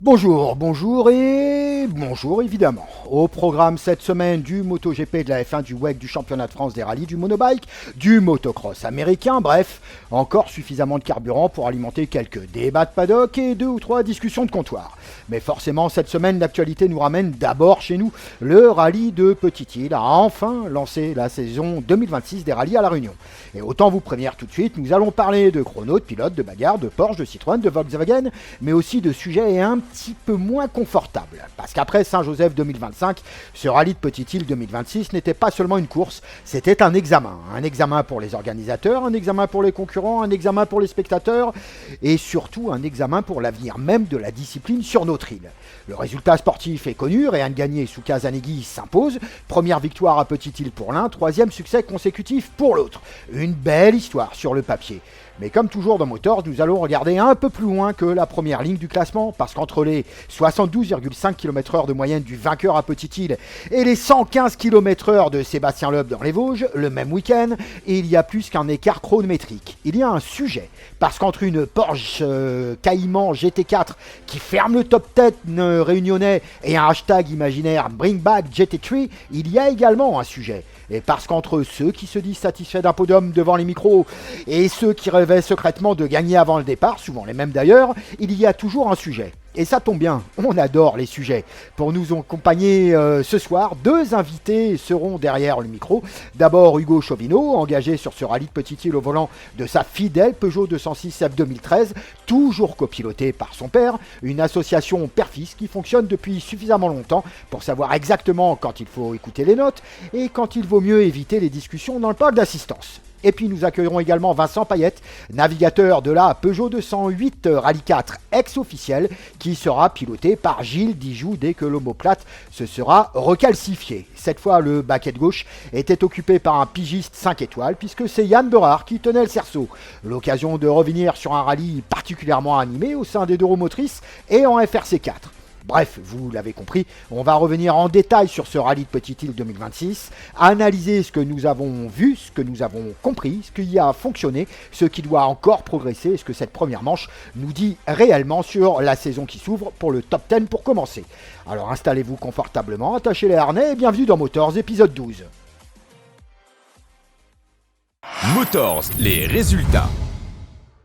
Bonjour et bonjour évidemment. Au programme cette semaine du MotoGP, de la F1, du WEC, du championnat de France des rallyes, du monobike, du motocross américain, bref, encore suffisamment de carburant pour alimenter quelques débats de paddock et 2 ou 3 discussions de comptoir. Mais forcément, cette semaine, l'actualité nous ramène d'abord chez nous. Le rallye de Petit-Île a enfin lancé la saison 2026 des rallyes à La Réunion. Et autant vous prévenir tout de suite, nous allons parler de chrono, de pilotes, de bagarres, de Porsche, de Citroën, de Volkswagen, mais aussi de sujets un petit peu moins confortables. Parce qu'après Saint-Joseph 2025, ce rallye de Petite-Île 2026 n'était pas seulement une course, c'était un examen. Un examen pour les organisateurs, un examen pour les concurrents, un examen pour les spectateurs, et surtout un examen pour l'avenir même de la discipline sur notre île. Le résultat sportif est connu, Réan Gagné sous Kazanegi s'impose, première victoire à Petite-Île pour l'un, troisième succès consécutif pour l'autre. Une belle histoire sur le papier. Mais comme toujours dans Motors, nous allons regarder un peu plus loin que la première ligne du classement, parce qu'entre les 72,5 km/h de moyenne du vainqueur à Petite-Île et les 115 km/h de Sébastien Loeb dans les Vosges, le même week-end, il y a plus qu'un écart chronométrique. Il y a un sujet, parce qu'entre une Porsche Cayman GT4 qui ferme le top 10 réunionnais et un hashtag imaginaire Bring Back GT3, il y a également un sujet. Et parce qu'entre ceux qui se disent satisfaits d'un podium devant les micros et ceux qui rêvaient secrètement de gagner avant le départ, souvent les mêmes d'ailleurs, il y a toujours un sujet. Et ça tombe bien, on adore les sujets. Pour nous accompagner ce soir, 2 invités seront derrière le micro. D'abord Hugo Chauvineau, engagé sur ce rallye de Petite-Île au volant de sa fidèle Peugeot 206 F 2013, toujours copiloté par son père, une association père-fils qui fonctionne depuis suffisamment longtemps pour savoir exactement quand il faut écouter les notes et quand il vaut mieux éviter les discussions dans le parc d'assistance. Et puis nous accueillerons également Vincent Payette, navigateur de la Peugeot 208 Rallye 4 ex-officiel, qui sera piloté par Gilles Dijoux dès que l'omoplate se sera recalcifié. Cette fois, le baquet de gauche était occupé par un pigiste 5 étoiles, puisque c'est Yann Berard qui tenait le cerceau. L'occasion de revenir sur un rallye particulièrement animé au sein des deux roues motrices et en FRC 4. Bref, vous l'avez compris, on va revenir en détail sur ce rallye de Petite-Île 2026, analyser ce que nous avons vu, ce que nous avons compris, ce qui a fonctionné, ce qui doit encore progresser, et ce que cette première manche nous dit réellement sur la saison qui s'ouvre pour le top 10 pour commencer. Alors installez-vous confortablement, attachez les harnais et bienvenue dans Motors épisode 12. Motors, les résultats.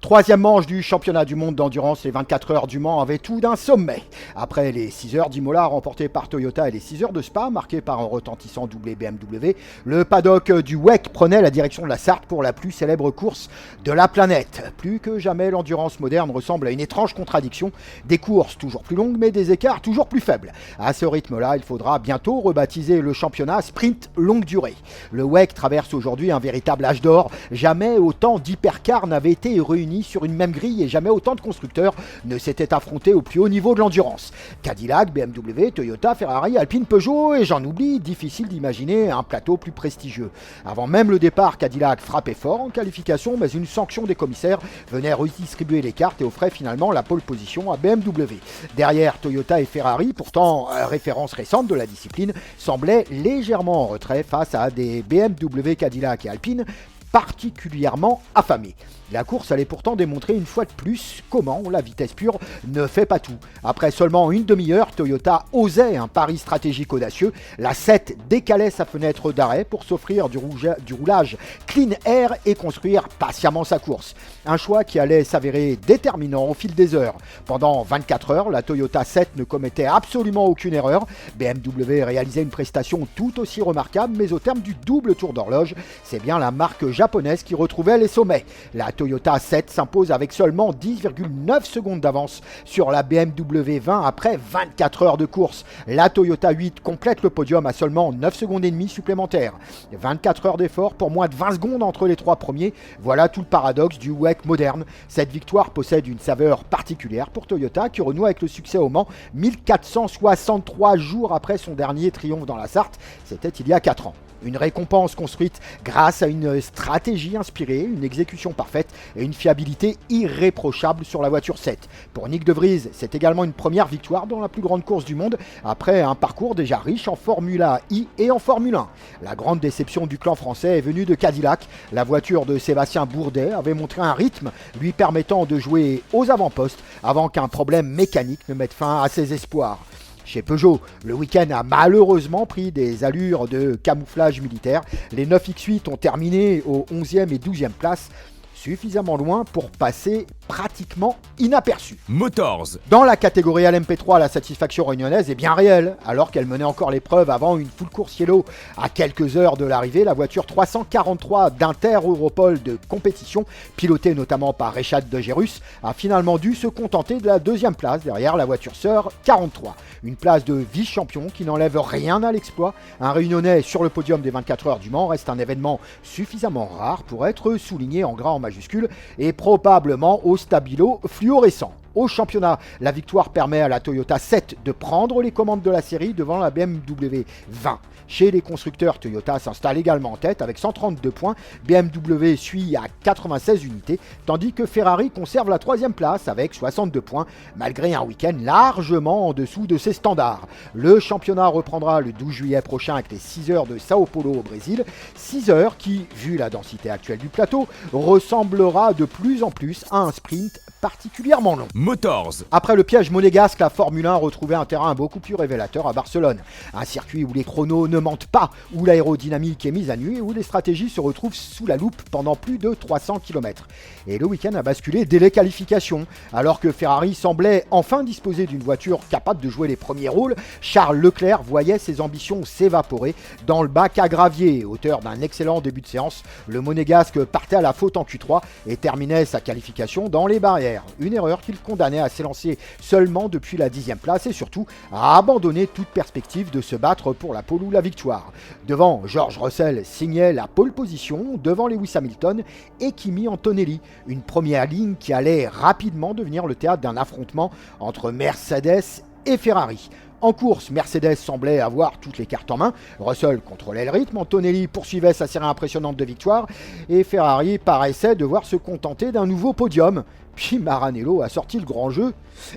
Troisième manche du championnat du monde d'endurance, les 24 heures du Mans avaient tout d'un sommet. Après les 6 heures d'Imola remportées par Toyota et les 6 heures de Spa marquées par un retentissant doublé BMW, le paddock du WEC prenait la direction de la Sarthe pour la plus célèbre course de la planète. Plus que jamais, l'endurance moderne ressemble à une étrange contradiction, des courses toujours plus longues mais des écarts toujours plus faibles. À ce rythme-là, il faudra bientôt rebaptiser le championnat sprint longue durée. Le WEC traverse aujourd'hui un véritable âge d'or, jamais autant d'hypercars n'avaient été réunis sur une même grille et jamais autant de constructeurs ne s'étaient affrontés au plus haut niveau de l'endurance. Cadillac, BMW, Toyota, Ferrari, Alpine, Peugeot et j'en oublie, difficile d'imaginer un plateau plus prestigieux. Avant même le départ, Cadillac frappait fort en qualification, mais une sanction des commissaires venait redistribuer les cartes et offrait finalement la pole position à BMW. Derrière, Toyota et Ferrari, pourtant références récentes de la discipline, semblaient légèrement en retrait face à des BMW, Cadillac et Alpine particulièrement affamés. La course allait pourtant démontrer une fois de plus comment la vitesse pure ne fait pas tout. Après seulement une demi-heure, Toyota osait un pari stratégique audacieux. La 7 décalait sa fenêtre d'arrêt pour s'offrir du roulage clean air et construire patiemment sa course. Un choix qui allait s'avérer déterminant au fil des heures. Pendant 24 heures, la Toyota 7 ne commettait absolument aucune erreur. BMW réalisait une prestation tout aussi remarquable, mais au terme du double tour d'horloge, c'est bien la marque japonaise qui retrouvait les sommets. La Toyota 7 s'impose avec seulement 10,9 secondes d'avance sur la BMW 20 après 24 heures de course. La Toyota 8 complète le podium à seulement 9 secondes et demie supplémentaires. 24 heures d'effort pour moins de 20 secondes entre les 3 premiers. Voilà tout le paradoxe du WEC moderne. Cette victoire possède une saveur particulière pour Toyota qui renoue avec le succès au Mans 1463 jours après son dernier triomphe dans la Sarthe. C'était il y a 4 ans. Une récompense construite grâce à une stratégie inspirée, une exécution parfaite et une fiabilité irréprochable sur la voiture 7. Pour Nyck de Vries, c'est également une première victoire dans la plus grande course du monde après un parcours déjà riche en Formula I et en Formule 1. La grande déception du clan français est venue de Cadillac. La voiture de Sébastien Bourdet avait montré un rythme lui permettant de jouer aux avant-postes avant qu'un problème mécanique ne mette fin à ses espoirs. Chez Peugeot, le week-end a malheureusement pris des allures de camouflage militaire. Les 9X8 ont terminé aux 11e et 12e places, suffisamment loin pour passer pratiquement inaperçu. Motors. Dans la catégorie LMP3, la satisfaction réunionnaise est bien réelle. Alors qu'elle menait encore l'épreuve avant une full course yellow à quelques heures de l'arrivée, la voiture 343 d'Inter Europol de compétition, pilotée notamment par Richard de Gerus, a finalement dû se contenter de la deuxième place derrière la voiture sœur 43. Une place de vice-champion qui n'enlève rien à l'exploit. Un Réunionnais sur le podium des 24 heures du Mans reste un événement suffisamment rare pour être souligné en gras en majuscule et probablement au stabilo fluorescent. Au championnat, la victoire permet à la Toyota 7 de prendre les commandes de la série devant la BMW 20. Chez les constructeurs, Toyota s'installe également en tête avec 132 points, BMW suit à 96 unités, tandis que Ferrari conserve la troisième place avec 62 points, malgré un week-end largement en dessous de ses standards. Le championnat reprendra le 12 juillet prochain avec les 6 heures de Sao Paulo au Brésil, 6 heures qui, vu la densité actuelle du plateau, ressemblera de plus en plus à un sprint particulièrement long. Motors. Après le piège monégasque, la Formule 1 retrouvait un terrain beaucoup plus révélateur à Barcelone. Un circuit où les chronos ne mentent pas, où l'aérodynamique est mise à nu et où les stratégies se retrouvent sous la loupe pendant plus de 300 km. Et le week-end a basculé dès les qualifications. Alors que Ferrari semblait enfin disposer d'une voiture capable de jouer les premiers rôles, Charles Leclerc voyait ses ambitions s'évaporer dans le bac à gravier. Auteur d'un excellent début de séance, le monégasque partait à la faute en Q3 et terminait sa qualification dans les barrières. Une erreur qu'il condamnait à s'élancer seulement depuis la 10e place et surtout à abandonner toute perspective de se battre pour la pole ou la victoire. Devant, George Russell signait la pole position devant Lewis Hamilton et Kimi Antonelli. Une première ligne qui allait rapidement devenir le théâtre d'un affrontement entre Mercedes et Ferrari. En course, Mercedes semblait avoir toutes les cartes en main. Russell contrôlait le rythme, Antonelli poursuivait sa série impressionnante de victoires et Ferrari paraissait devoir se contenter d'un nouveau podium. Puis Maranello a sorti le grand jeu,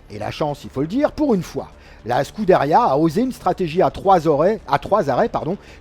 et la chance, il faut le dire, pour une fois. La Scuderia a osé une stratégie à trois arrêts,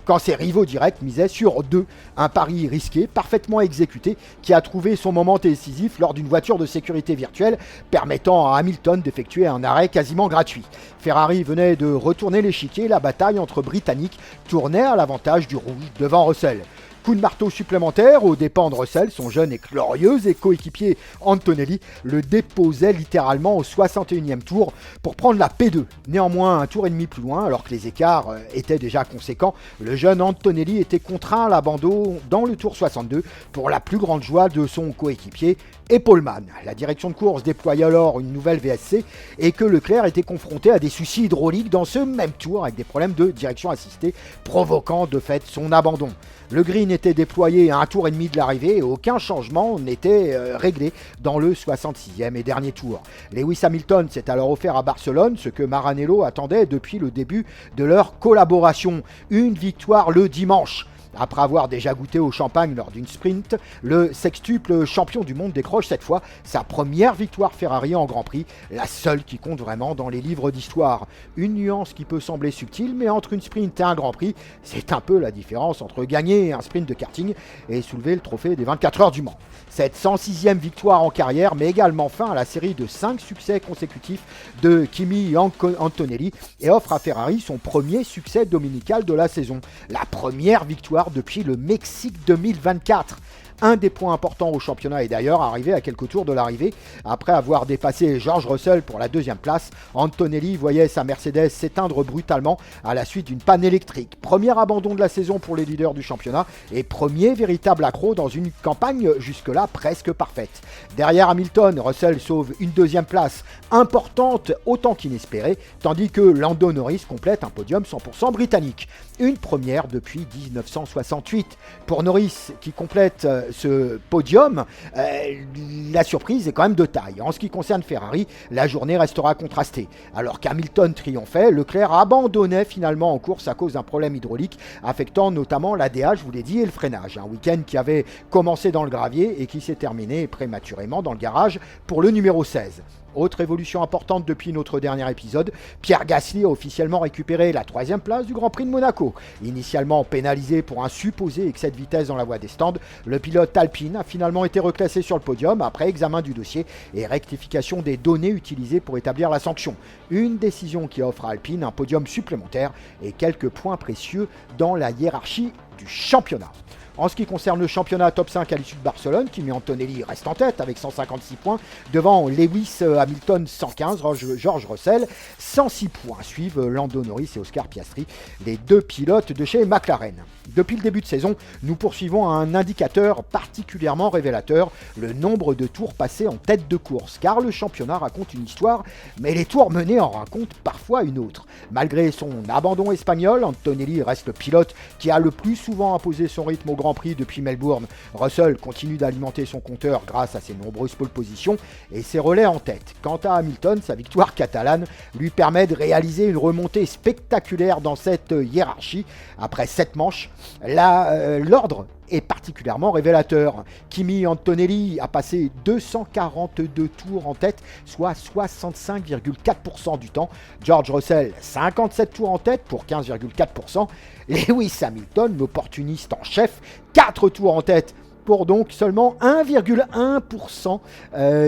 quand ses rivaux directs misaient sur 2. Un pari risqué, parfaitement exécuté, qui a trouvé son moment décisif lors d'une voiture de sécurité virtuelle, permettant à Hamilton d'effectuer un arrêt quasiment gratuit. Ferrari venait de retourner l'échiquier, la bataille entre Britanniques tournait à l'avantage du rouge devant Russell. Coup de marteau supplémentaire aux dépens de Russell, son jeune et glorieux et coéquipier Antonelli le déposait littéralement au 61e tour pour prendre la P2. Néanmoins, un tour et demi plus loin, alors que les écarts étaient déjà conséquents, le jeune Antonelli était contraint à l'abandon dans le tour 62 pour la plus grande joie de son coéquipier et Poleman. La direction de course déployait alors une nouvelle VSC et que Leclerc était confronté à des soucis hydrauliques dans ce même tour avec des problèmes de direction assistée provoquant de fait son abandon. Le green était déployé à un tour et demi de l'arrivée et aucun changement n'était réglé dans le 66e et dernier tour. Lewis Hamilton s'est alors offert à Barcelone ce que Maranello attendait depuis le début de leur collaboration, une victoire le dimanche. Après avoir déjà goûté au champagne lors d'une sprint, le sextuple champion du monde décroche cette fois sa première victoire Ferrari en Grand Prix, la seule qui compte vraiment dans les livres d'histoire. Une nuance qui peut sembler subtile, mais entre une sprint et un Grand Prix, c'est un peu la différence entre gagner un sprint de karting et soulever le trophée des 24 heures du Mans. Cette 106e victoire en carrière met également fin à la série de 5 succès consécutifs de Kimi Antonelli et offre à Ferrari son premier succès dominical de la saison. La première victoire depuis le Mexique 2024. Un des points importants au championnat est d'ailleurs arrivé à quelques tours de l'arrivée. Après avoir dépassé George Russell pour la deuxième place, Antonelli voyait sa Mercedes s'éteindre brutalement à la suite d'une panne électrique. Premier abandon de la saison pour les leaders du championnat et premier véritable accroc dans une campagne jusque-là presque parfaite. Derrière Hamilton, Russell sauve une deuxième place importante autant qu'inespérée, tandis que Lando Norris complète un podium 100% britannique. Une première depuis 1968. Pour Norris, qui complète ce podium, la surprise est quand même de taille. En ce qui concerne Ferrari, la journée restera contrastée. Alors qu'Hamilton triomphait, Leclerc abandonnait finalement en course à cause d'un problème hydraulique affectant notamment l'ADA, je vous l'ai dit, et le freinage. Un week-end qui avait commencé dans le gravier et qui s'est terminé prématurément dans le garage pour le numéro 16. Autre évolution importante depuis notre dernier épisode, Pierre Gasly a officiellement récupéré la 3e place du Grand Prix de Monaco. Initialement pénalisé pour un supposé excès de vitesse dans la voie des stands, le pilote Alpine a finalement été reclassé sur le podium après examen du dossier et rectification des données utilisées pour établir la sanction. Une décision qui offre à Alpine un podium supplémentaire et quelques points précieux dans la hiérarchie du championnat. En ce qui concerne le championnat top 5 à l'issue de Barcelone, Kimi Antonelli reste en tête avec 156 points, devant Lewis Hamilton 115, George Russell 106 points. Suivent Lando Norris et Oscar Piastri, les 2 pilotes de chez McLaren. Depuis le début de saison, nous poursuivons un indicateur particulièrement révélateur, le nombre de tours passés en tête de course, car le championnat raconte une histoire, mais les tours menés en racontent parfois une autre. Malgré son abandon espagnol, Antonelli reste le pilote qui a le plus souvent imposé son rythme au Grand Prix depuis Melbourne. Russell continue d'alimenter son compteur grâce à ses nombreuses pole positions et ses relais en tête. Quant à Hamilton, sa victoire catalane lui permet de réaliser une remontée spectaculaire dans cette hiérarchie. Après 7 manches, l'ordre est particulièrement révélateur. Kimi Antonelli a passé 242 tours en tête, soit 65,4% du temps. George Russell, 57 tours en tête pour 15,4%. Lewis Hamilton, l'opportuniste en chef, 4 tours en tête pour donc seulement 1,1%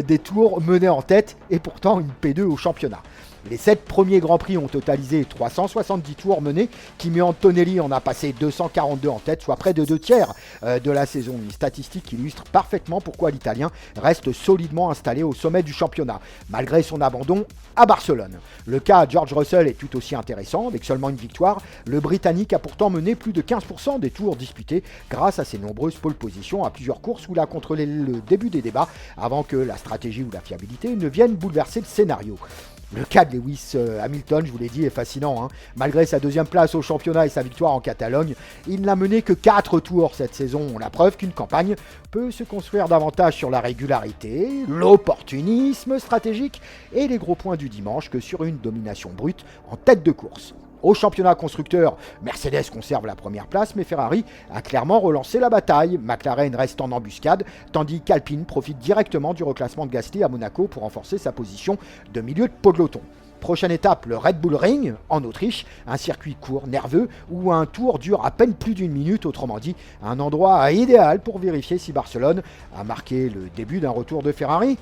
des tours menés en tête et pourtant une P2 au championnat. Les 7 premiers Grands Prix ont totalisé 370 tours menés. Kimi Antonelli en a passé 242 en tête, soit près de 2 tiers de la saison. Une statistique qui illustre parfaitement pourquoi l'Italien reste solidement installé au sommet du championnat, malgré son abandon à Barcelone. Le cas George Russell est tout aussi intéressant. Avec seulement une victoire, le Britannique a pourtant mené plus de 15% des tours disputés grâce à ses nombreuses pole positions à plusieurs courses où il a contrôlé le début des débats avant que la stratégie ou la fiabilité ne viennent bouleverser le scénario. Le cas de Lewis Hamilton, je vous l'ai dit, est fascinant. Malgré sa 2e place au championnat et sa victoire en Catalogne, il n'a mené que 4 tours cette saison. La preuve qu'une campagne peut se construire davantage sur la régularité, l'opportunisme stratégique et les gros points du dimanche que sur une domination brute en tête de course. Au championnat constructeur, Mercedes conserve la 1re place, mais Ferrari a clairement relancé la bataille. McLaren reste en embuscade, tandis qu'Alpine profite directement du reclassement de Gasly à Monaco pour renforcer sa position de milieu de peloton. Prochaine étape, le Red Bull Ring, en Autriche, un circuit court, nerveux, où un tour dure à peine plus d'1 minute, autrement dit, un endroit idéal pour vérifier si Barcelone a marqué le début d'un retour de Ferrari,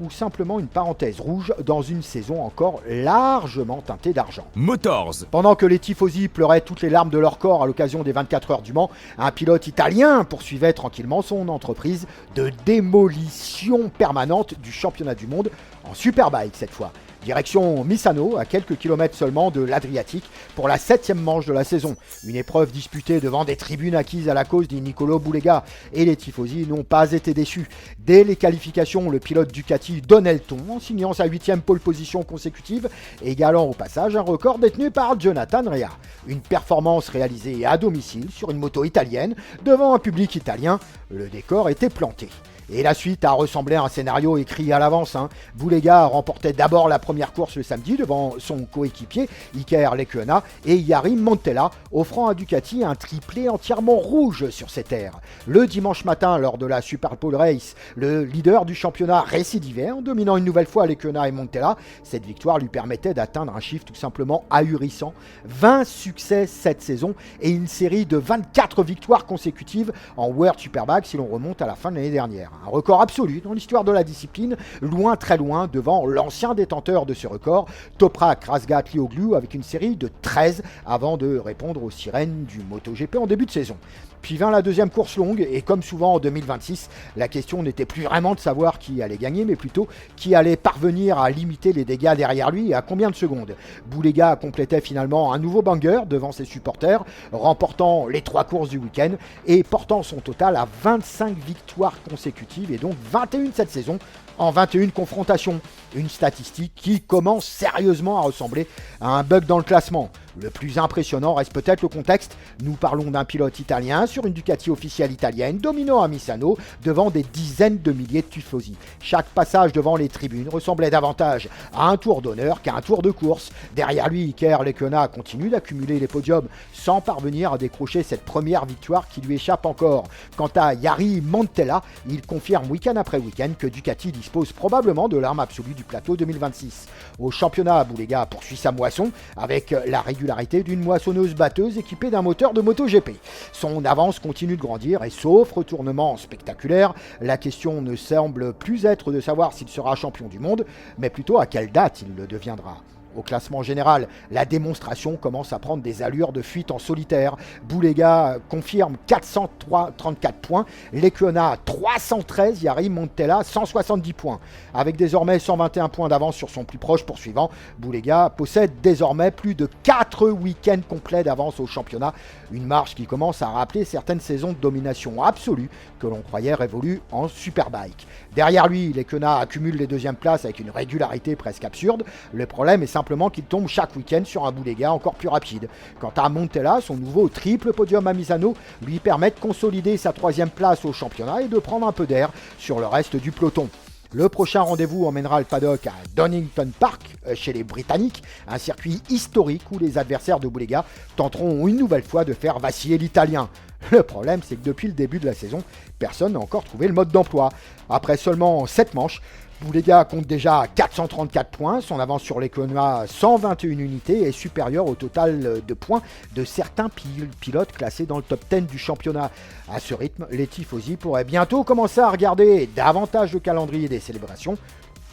ou simplement une parenthèse rouge dans une saison encore largement teintée d'argent. Motors. Pendant que les tifosi pleuraient toutes les larmes de leur corps à l'occasion des 24 heures du Mans, un pilote italien poursuivait tranquillement son entreprise de démolition permanente du championnat du monde, en Superbike cette fois. Direction Misano, à quelques kilomètres seulement de l'Adriatique, pour la 7e manche de la saison. Une épreuve disputée devant des tribunes acquises à la cause de Nicolo Bulega, et les tifosi n'ont pas été déçus. Dès les qualifications, le pilote Ducati donnait le ton en signant sa 8e pole position consécutive, égalant au passage un record détenu par Jonathan Rea. Une performance réalisée à domicile sur une moto italienne, devant un public italien. Le décor était planté. Et la suite a ressemblé à un scénario écrit à l'avance. Bulega remportait d'abord la première course le samedi devant son coéquipier Iker Lecuona et Jari Montella, offrant à Ducati un triplé entièrement rouge sur ses terres. Le dimanche matin, lors de la Super Pole Race, le leader du championnat récidivait en dominant une nouvelle fois Lecuona et Montella. Cette victoire lui permettait d'atteindre un chiffre tout simplement ahurissant. 20 succès cette saison et une série de 24 victoires consécutives en World Superbike si l'on remonte à la fin de l'année dernière. Un record absolu dans l'histoire de la discipline, loin, très loin devant l'ancien détenteur de ce record, Toprak Razgatlioglu, avec une série de 13 avant de répondre aux sirènes du MotoGP en début de saison. Puis vint la 2e course longue et comme souvent en 2026, la question n'était plus vraiment de savoir qui allait gagner, mais plutôt qui allait parvenir à limiter les dégâts derrière lui et à combien de secondes. Bulega complétait finalement un nouveau banger devant ses supporters, remportant les 3 courses du week-end et portant son total à 25 victoires consécutives et donc 21 cette saison en 21 confrontations. Une statistique qui commence sérieusement à ressembler à un bug dans le classement. Le plus impressionnant reste peut-être le contexte. Nous parlons d'un pilote italien sur une Ducati officielle italienne, dominant à Misano, devant des dizaines de milliers de tifosi. Chaque passage devant les tribunes ressemblait davantage à un tour d'honneur qu'à un tour de course. Derrière lui, Iker Lecuona continue d'accumuler les podiums sans parvenir à décrocher cette première victoire qui lui échappe encore. Quant à Jari Montella, il confirme week-end après week-end que Ducati dispose probablement de l'arme absolue du plateau 2026. Au championnat, Boulega poursuit sa moisson avec la régularité d'une moissonneuse batteuse équipée d'un moteur de MotoGP. Son avance continue de grandir et sauf retournement spectaculaire, la question ne semble plus être de savoir s'il sera champion du monde, mais plutôt à quelle date il le deviendra. Au classement général, la démonstration commence à prendre des allures de fuite en solitaire. Boulega confirme 434 points, Lecuona 313, Jari Montella 170 points. Avec désormais 121 points d'avance sur son plus proche poursuivant, Boulega possède désormais plus de 4 week-ends complets d'avance au championnat, une marche qui commence à rappeler certaines saisons de domination absolue que l'on croyait révolues en Superbike. Derrière lui, Lecuona accumule les deuxièmes places avec une régularité presque absurde. Le problème est simplement qu'il tombe chaque week-end sur un Boulega encore plus rapide. Quant à Montella, son nouveau triple podium à Misano lui permet de consolider sa 3e place au championnat et de prendre un peu d'air sur le reste du peloton. Le prochain rendez-vous emmènera le paddock à Donington Park, chez les Britanniques, un circuit historique où les adversaires de Boulega tenteront une nouvelle fois de faire vaciller l'Italien. Le problème, c'est que depuis le début de la saison, personne n'a encore trouvé le mode d'emploi. Après seulement 7 manches, Boulega compte déjà 434 points, son avance sur Lecuona 121 unités est supérieure au total de points de certains pilotes classés dans le top 10 du championnat. À ce rythme, les tifosi pourraient bientôt commencer à regarder davantage le calendrier des célébrations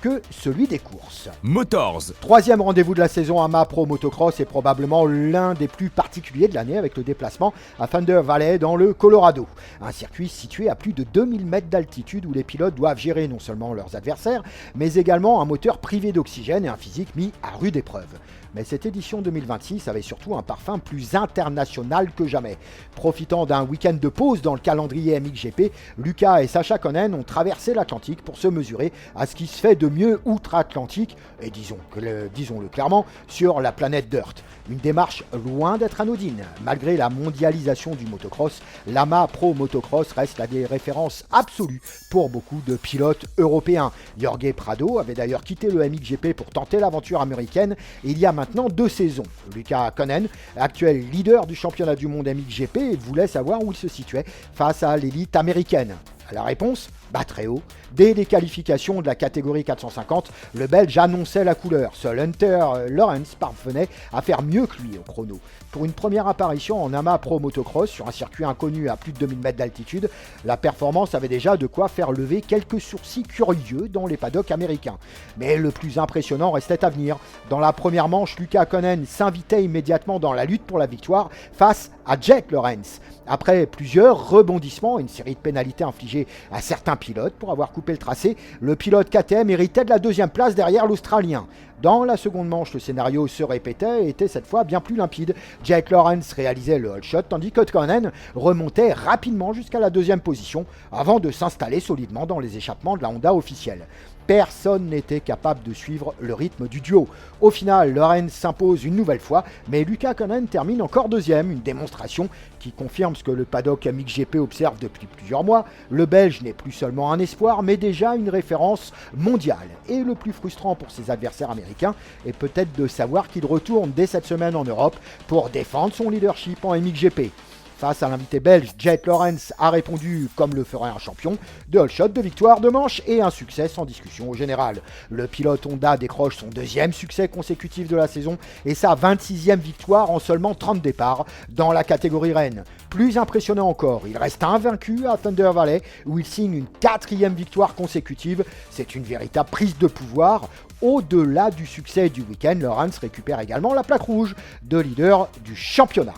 que celui des courses. Motors. 3e rendez-vous de la saison AMA Pro Motocross est probablement l'un des plus particuliers de l'année avec le déplacement à Thunder Valley dans le Colorado. Un circuit situé à plus de 2000 mètres d'altitude où les pilotes doivent gérer non seulement leurs adversaires, mais également un moteur privé d'oxygène et un physique mis à rude épreuve. Mais cette édition 2026 avait surtout un parfum plus international que jamais. Profitant d'un week-end de pause dans le calendrier MXGP, Lucas et Sacha Konen ont traversé l'Atlantique pour se mesurer à ce qui se fait de mieux outre-Atlantique, et disons-le clairement, sur la planète Dirt. Une démarche loin d'être anodine. Malgré la mondialisation du motocross, l'AMA Pro Motocross reste la des références absolues pour beaucoup de pilotes européens. Jorge Prado avait d'ailleurs quitté le MXGP pour tenter l'aventure américaine il y a maintenant 2 saisons. Lucas Konen, actuel leader du championnat du monde MXGP, voulait savoir où il se situait face à l'élite américaine. La réponse ? Très haut. Dès les qualifications de la catégorie 450, le Belge annonçait la couleur. Seul Hunter Lawrence parvenait à faire mieux que lui au chrono. Pour une première apparition en AMA Pro Motocross sur un circuit inconnu à plus de 2000 mètres d'altitude, la performance avait déjà de quoi faire lever quelques sourcils curieux dans les paddocks américains. Mais le plus impressionnant restait à venir. Dans la première manche, Lucas Konen s'invitait immédiatement dans la lutte pour la victoire face à Jake Lawrence. Après plusieurs rebondissements et une série de pénalités infligées à certains pilotes pour avoir coupé le tracé, le pilote KTM héritait de la 2e place derrière l'Australien. Dans la seconde manche, le scénario se répétait et était cette fois bien plus limpide. Jake Lawrence réalisait le holeshot tandis que Konen remontait rapidement jusqu'à la 2e position avant de s'installer solidement dans les échappements de la Honda officielle. Personne n'était capable de suivre le rythme du duo. Au final, Lawrence s'impose une nouvelle fois, mais Lucas Konen termine encore 2e, une démonstration qui confirme ce que le paddock MXGP observe depuis plusieurs mois. Le Belge n'est plus seulement un espoir, mais déjà une référence mondiale. Et le plus frustrant pour ses adversaires américains est peut-être de savoir qu'il retourne dès cette semaine en Europe pour défendre son leadership en MXGP. Face à l'invité belge, Jake Lawrence a répondu comme le ferait un champion, de holeshot, de victoire, de manche et un succès sans discussion au général. Le pilote Honda décroche son 2e succès consécutif de la saison et sa 26e victoire en seulement 30 départs dans la catégorie Rennes. Plus impressionnant encore, il reste invaincu à Thunder Valley où il signe une 4e victoire consécutive. C'est une véritable prise de pouvoir. Au-delà du succès du week-end, Lawrence récupère également la plaque rouge de leader du championnat.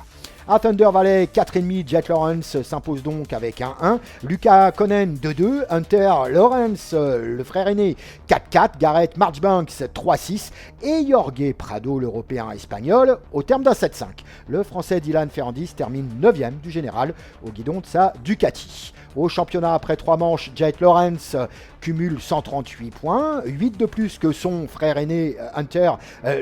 À Thunder Valley, 4,5, Jet Lawrence s'impose donc avec un 1. Lucas Conen 2-2. Hunter Lawrence, le frère aîné, 4-4. Garrett Marchbanks 3-6. Et Jorge Prado, l'Européen espagnol, au terme d'un 7-5. Le Français Dylan Ferrandis termine 9e du général au guidon de sa Ducati. Au championnat, après 3 manches, Jet Lawrence cumule 138 points, 8 de plus que son frère aîné Hunter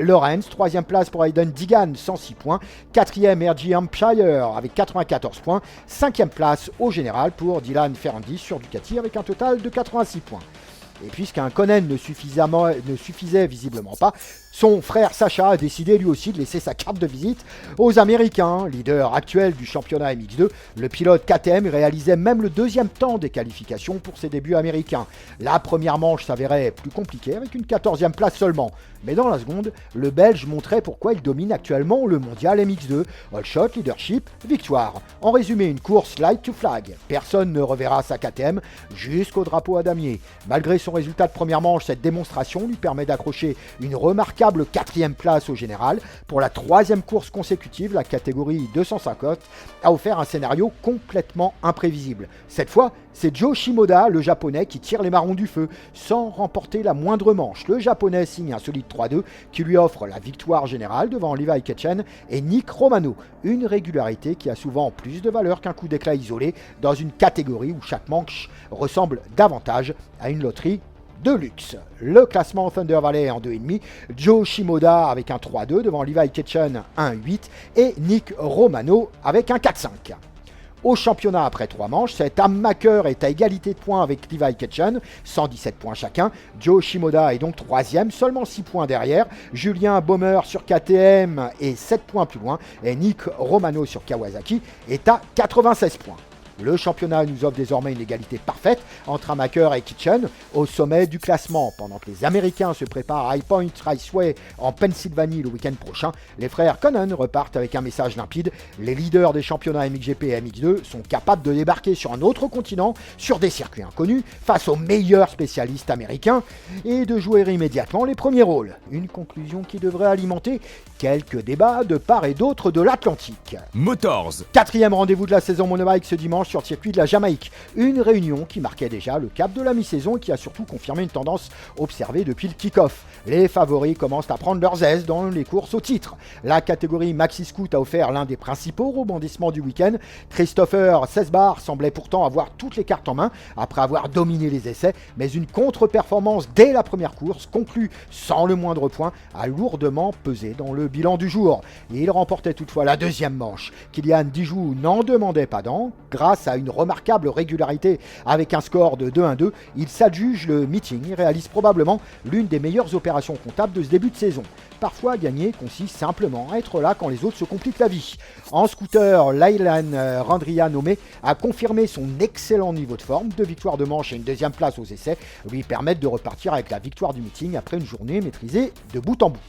Lawrence. 3e place pour Hayden Digan, 106 points. 4e, RG Hampshire avec 94 points. 5e place au général pour Dylan Ferrandis sur Ducati avec un total de 86 points. Et puisqu'un Conen ne suffisait visiblement pas, son frère Sacha a décidé lui aussi de laisser sa carte de visite aux Américains. Leader actuel du championnat MX2, le pilote KTM réalisait même le 2e temps des qualifications pour ses débuts américains. La première manche s'avérait plus compliquée avec une 14e place seulement. Mais dans la seconde, le Belge montrait pourquoi il domine actuellement le mondial MX2. All shot, leadership, victoire. En résumé, une course light to flag. Personne ne reverra sa KTM jusqu'au drapeau à damier. Malgré son résultat de première manche, cette démonstration lui permet d'accrocher une remarquable 4e place au général. Pour la 3e course consécutive, la catégorie 250 a offert un scénario complètement imprévisible. Cette fois, c'est Joe Shimoda, le japonais, qui tire les marrons du feu sans remporter la moindre manche. Le japonais signe un solide 3-2 qui lui offre la victoire générale devant Levi Ketchen et Nick Romano. Une régularité qui a souvent plus de valeur qu'un coup d'éclat isolé dans une catégorie où chaque manche ressemble davantage à une loterie de luxe. Le classement Thunder Valley en 2,5, Joe Shimoda avec un 3-2 devant Levi Ketchen 1-8 et Nick Romano avec un 4-5. Au championnat, après 3 manches, Sam Maker est à égalité de points avec Levi Ketchen, 117 points chacun. Joe Shimoda est donc 3e, seulement 6 points derrière. Julien Baumer sur KTM est 7 points plus loin. Et Nick Romano sur Kawasaki est à 96 points. Le championnat nous offre désormais une égalité parfaite entre Amaker et Kitchen au sommet du classement. Pendant que les Américains se préparent à High Point Raceway en Pennsylvanie le week-end prochain, les frères Conan repartent avec un message limpide. Les leaders des championnats MXGP et MX2 sont capables de débarquer sur un autre continent, sur des circuits inconnus, face aux meilleurs spécialistes américains et de jouer immédiatement les premiers rôles. Une conclusion qui devrait alimenter quelques débats de part et d'autre de l'Atlantique. Motors. 4e rendez-vous de la saison monobike ce dimanche sur le circuit de la Jamaïque. Une réunion qui marquait déjà le cap de la mi-saison et qui a surtout confirmé une tendance observée depuis le kick-off. Les favoris commencent à prendre leurs aises dans les courses au titre. La catégorie Maxi Scoot a offert l'un des principaux rebondissements du week-end. Christopher Sesbar semblait pourtant avoir toutes les cartes en main après avoir dominé les essais, mais une contre-performance dès la première course, conclue sans le moindre point, a lourdement pesé dans le bilan du jour. Il remportait toutefois la 2e manche. Kylian Dijoux n'en demandait pas tant. Grâce à une remarquable régularité avec un score de 2-1-2, il s'adjuge le meeting et réalise probablement l'une des meilleures opérations comptables de ce début de saison. Parfois, gagner consiste simplement à être là quand les autres se compliquent la vie. En scooter, Lailan Randrianome a confirmé son excellent niveau de forme. 2 victoires de manche et une 2e place aux essais lui permettent de repartir avec la victoire du meeting après une journée maîtrisée de bout en bout.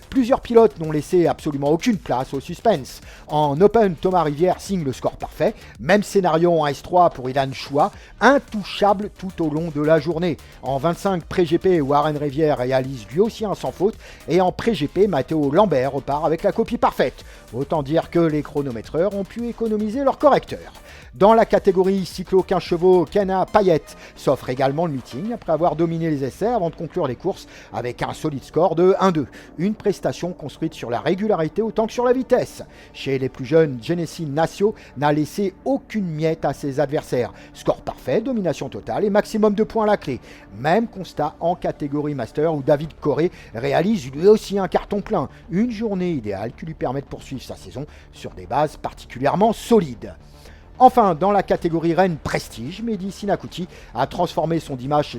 Plusieurs pilotes n'ont laissé absolument aucune place au suspense. En Open, Thomas Rivière signe le score parfait. Même scénario en S3 pour Ilan Choua, intouchable tout au long de la journée. En 25 pré-GP, Warren Rivière réalise lui aussi un sans faute. Et en pré-GP, Matteo Lambert repart avec la copie parfaite. Autant dire que les chronométreurs ont pu économiser leur correcteur. Dans la catégorie cyclo 15 chevaux, Kenna Payet s'offre également le meeting après avoir dominé les essais avant de conclure les courses avec un solide score de 1-2. Une prestation construite sur la régularité autant que sur la vitesse. Chez les plus jeunes, Genesee Nacio n'a laissé aucune miette à ses adversaires. Score parfait, domination totale et maximum de points à la clé. Même constat en catégorie Master où David Corré réalise lui aussi un carton plein. Une journée idéale qui lui permet de poursuivre sa saison sur des bases particulièrement solides. Enfin, dans la catégorie Rennes Prestige, Mehdi Sinakuti a transformé son dimanche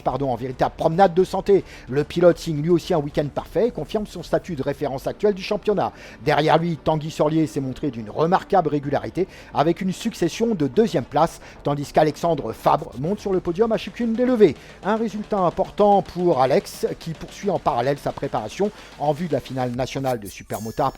en véritable promenade de santé. Le pilote signe lui aussi un week-end parfait et confirme son statut de référence actuel du championnat. Derrière lui, Tanguy Sorlier s'est montré d'une remarquable régularité avec une succession de 2e places, tandis qu'Alexandre Fabre monte sur le podium à chacune des levées. Un résultat important pour Alex qui poursuit en parallèle sa préparation en vue de la finale nationale de Supermotard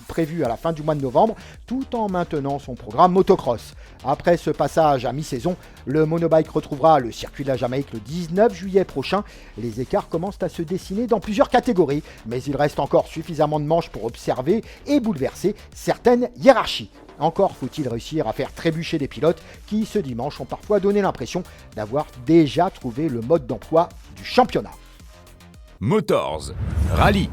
prévue à la fin du mois de novembre, tout en maintenant son programme moto. motocross. Après ce passage à mi-saison, le monobike retrouvera le circuit de la Jamaïque le 19 juillet prochain. Les écarts commencent à se dessiner dans plusieurs catégories, mais il reste encore suffisamment de manches pour observer et bouleverser certaines hiérarchies. Encore faut-il réussir à faire trébucher des pilotes qui, ce dimanche, ont parfois donné l'impression d'avoir déjà trouvé le mode d'emploi du championnat. Motors, rallye.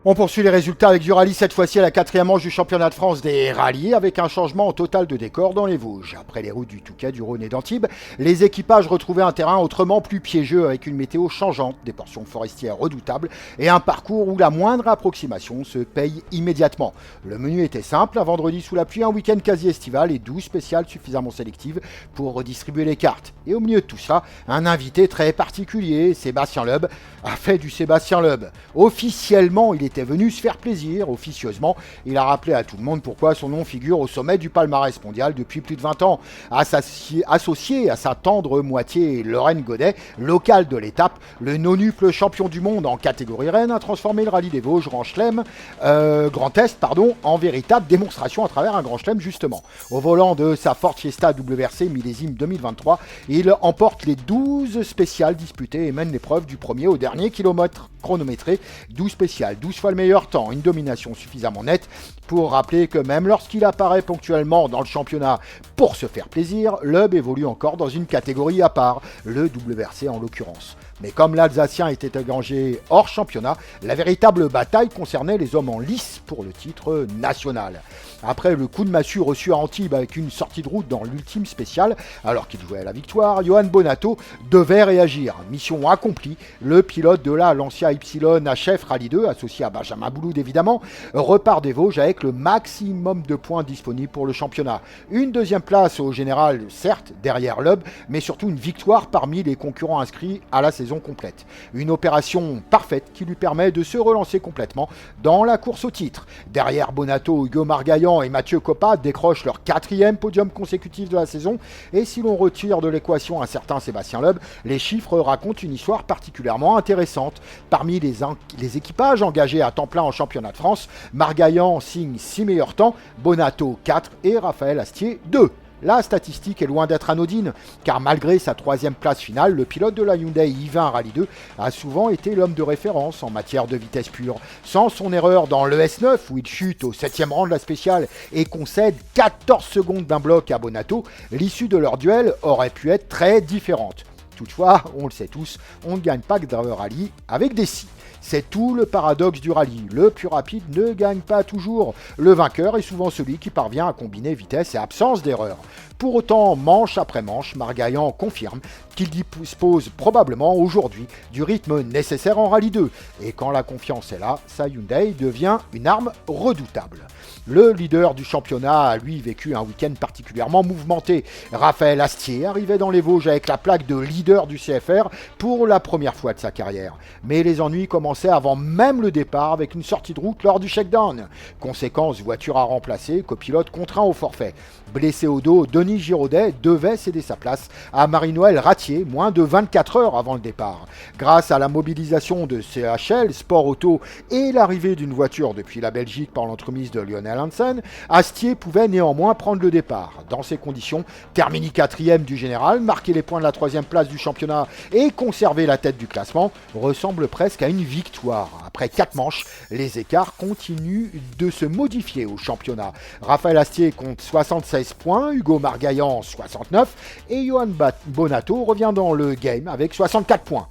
On poursuit les résultats avec du rallye, cette fois-ci à la 4e manche du championnat de France des rallyes, avec un changement au total de décor dans les Vosges. Après les routes du Touquet, du Rhône et d'Antibes, les équipages retrouvaient un terrain autrement plus piégeux avec une météo changeante, des portions forestières redoutables et un parcours où la moindre approximation se paye immédiatement. Le menu était simple, un vendredi sous la pluie, un week-end quasi estival et 12 spéciales suffisamment sélectives pour redistribuer les cartes. Et au milieu de tout ça, un invité très particulier, Sébastien Loeb, a fait du Sébastien Loeb. Officiellement, il était venu se faire plaisir. Officieusement, il a rappelé à tout le monde pourquoi son nom figure au sommet du palmarès mondial depuis plus de 20 ans. Associé à sa tendre moitié Lorraine Godet, local de l'étape, le nonuple champion du monde en catégorie reine a transformé le rallye des Vosges Grand Est en véritable démonstration à travers un Grand Chelem justement. Au volant de sa Ford Fiesta WRC millésime 2023, il emporte les 12 spéciales disputées et mène l'épreuve du premier au dernier kilomètre chronométré. 12 spéciales, 12 fois le meilleur temps, une domination suffisamment nette pour rappeler que même lorsqu'il apparaît ponctuellement dans le championnat pour se faire plaisir, Loeb évolue encore dans une catégorie à part, le WRC en l'occurrence. Mais comme l'Alsacien était engagé hors championnat, la véritable bataille concernait les hommes en lice pour le titre national. Après le coup de massue reçu à Antibes avec une sortie de route dans l'ultime spéciale, alors qu'il jouait à la victoire, Johan Bonato devait réagir. Mission accomplie, le pilote de la Lancia Ypsilon HF Rallye 2, associé à Benjamin Bouloud évidemment, repart des Vosges avec le maximum de points disponibles pour le championnat. Une deuxième place au général, certes, derrière Loeb, mais surtout une victoire parmi les concurrents inscrits à la saison complète. Une opération parfaite qui lui permet de se relancer complètement dans la course au titre. Derrière Bonato, Hugo Margaillan et Mathieu Coppa décrochent leur 4e podium consécutif de la saison, et si l'on retire de l'équation un certain Sébastien Loeb, les chiffres racontent une histoire particulièrement intéressante. Parmi les équipages engagés à temps plein en championnat de France, Margaillan signe 6 meilleurs temps, Bonato 4 et Raphaël Astier 2. La statistique est loin d'être anodine, car malgré sa 3e place finale, le pilote de la Hyundai i20 Rallye 2 a souvent été l'homme de référence en matière de vitesse pure. Sans son erreur dans l'ES9, où il chute au 7e rang de la spéciale et concède 14 secondes d'un bloc à Bonato, l'issue de leur duel aurait pu être très différente. Toutefois, on le sait tous, on ne gagne pas que d'un rallye avec des scies. C'est tout le paradoxe du rallye. Le plus rapide ne gagne pas toujours. Le vainqueur est souvent celui qui parvient à combiner vitesse et absence d'erreur. Pour autant, manche après manche, Margaillan confirme qu'il dispose probablement aujourd'hui du rythme nécessaire en Rallye 2. Et quand la confiance est là, sa Hyundai devient une arme redoutable. Le leader du championnat a lui vécu un week-end particulièrement mouvementé. Raphaël Astier arrivait dans les Vosges avec la plaque de leader du CFR pour la première fois de sa carrière. Mais les ennuis commençaient avant même le départ avec une sortie de route lors du shakedown. Conséquence, voiture à remplacer, copilote contraint au forfait. Blessé au dos, Denis Giraudet devait céder sa place à Marie-Noël Ratier, moins de 24 heures avant le départ. Grâce à la mobilisation de CHL, Sport Auto et l'arrivée d'une voiture depuis la Belgique par l'entremise de Lionel Hansen, Astier pouvait néanmoins prendre le départ. Dans ces conditions, terminer 4e du général, marquer les points de la 3e place du championnat et conserver la tête du classement ressemble presque à une victoire. Après 4 manches, les écarts continuent de se modifier au championnat. Raphaël Astier compte 76 points, Hugo Margaillan 69 et Johan Bonato revient dans le game avec 64 points.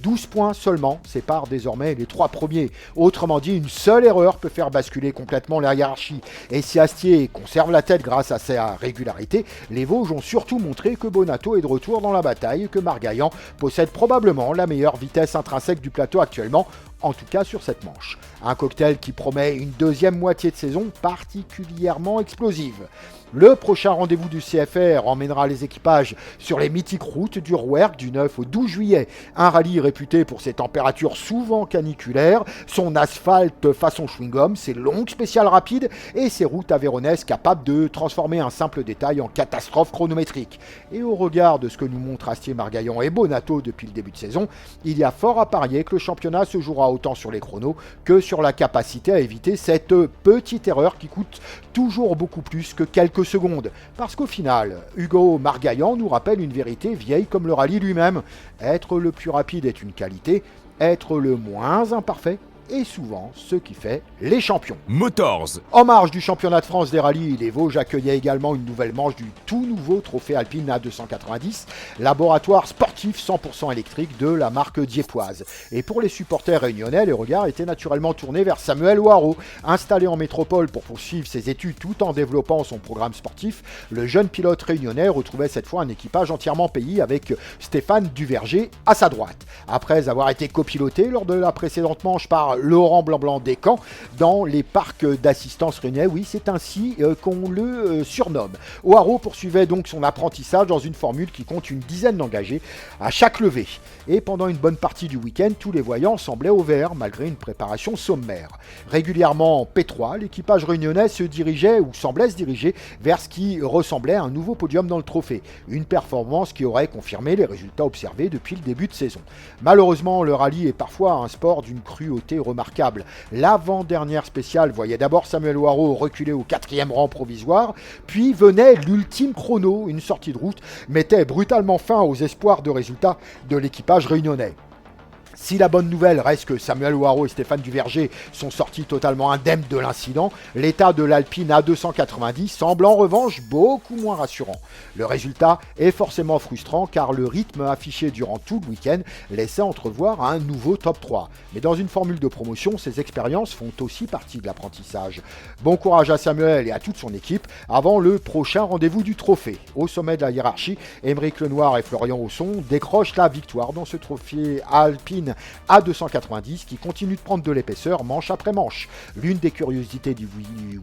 12 points seulement séparent désormais les 3 premiers. Autrement dit, une seule erreur peut faire basculer complètement la hiérarchie. Et si Astier conserve la tête grâce à sa régularité, les Vosges ont surtout montré que Bonato est de retour dans la bataille et que Margaillan possède probablement la meilleure vitesse intrinsèque du plateau actuellement, en tout cas sur cette manche. Un cocktail qui promet une deuxième moitié de saison particulièrement explosive. Le prochain rendez-vous du CFR emmènera les équipages sur les mythiques routes du Rouergue du 9 au 12 juillet. Un rallye réputé pour ses températures souvent caniculaires, son asphalte façon chewing-gum, ses longues spéciales rapides et ses routes aveyronaises capables de transformer un simple détail en catastrophe chronométrique. Et au regard de ce que nous montrent Astier, Margaillan et Bonato depuis le début de saison, il y a fort à parier que le championnat se jouera autant sur les chronos que sur la capacité à éviter cette petite erreur qui coûte toujours beaucoup plus que quelques secondes. Parce qu'au final, Hugo Margaillan nous rappelle une vérité vieille comme le rallye lui-même. Être le plus rapide est une qualité, être le moins imparfait est souvent ce qui fait les champions. Motors. En marge du championnat de France des rallyes, les Vosges accueillaient également une nouvelle manche du tout nouveau trophée Alpine A290, laboratoire sportif 100% électrique de la marque diepoise. Et pour les supporters réunionnais, les regards étaient naturellement tournés vers Samuel Hoarau. Installé en métropole pour poursuivre ses études tout en développant son programme sportif, le jeune pilote réunionnais retrouvait cette fois un équipage entièrement payé avec Stéphane Duverger à sa droite. Après avoir été copiloté lors de la précédente manche par Laurent Blanc-Blanc Descamps dans les parcs d'assistance réunionnais, oui, c'est ainsi qu'on le surnomme. Hoarau poursuivait donc son apprentissage dans une formule qui compte une dizaine d'engagés à chaque levée. Et pendant une bonne partie du week-end, tous les voyants semblaient au vert, malgré une préparation sommaire. Régulièrement en P3, l'équipage réunionnais se dirigeait ou semblait se diriger vers ce qui ressemblait à un nouveau podium dans le trophée. Une performance qui aurait confirmé les résultats observés depuis le début de saison. Malheureusement, le rallye est parfois un sport d'une cruauté remarquable. L'avant-dernière spéciale voyait d'abord Samuel Hoarau reculer au 4e rang provisoire, puis venait l'ultime chrono, une sortie de route, mettait brutalement fin aux espoirs de résultats de l'équipage réunionnais. Si la bonne nouvelle reste que Samuel Hoarau et Stéphane Duverger sont sortis totalement indemnes de l'incident, l'état de l'Alpine A290 semble en revanche beaucoup moins rassurant. Le résultat est forcément frustrant car le rythme affiché durant tout le week-end laissait entrevoir un nouveau top 3. Mais dans une formule de promotion, ces expériences font aussi partie de l'apprentissage. Bon courage à Samuel et à toute son équipe avant le prochain rendez-vous du trophée. Au sommet de la hiérarchie, Émeric Lenoir et Florian Hausson décrochent la victoire dans ce trophée Alpine A290 qui continue de prendre de l'épaisseur manche après manche. L'une des curiosités du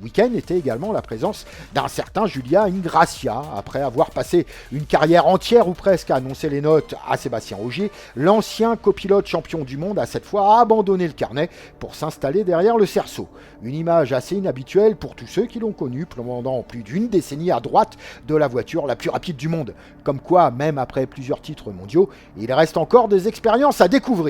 week-end était également la présence d'un certain Julia Ingracia. Après avoir passé une carrière entière ou presque à annoncer les notes à Sébastien Ogier, l'ancien copilote champion du monde a cette fois abandonné le carnet pour s'installer derrière le cerceau. Une image assez inhabituelle pour tous ceux qui l'ont connu pendant plus d'une décennie à droite de la voiture la plus rapide du monde. Comme quoi, même après plusieurs titres mondiaux, il reste encore des expériences à découvrir.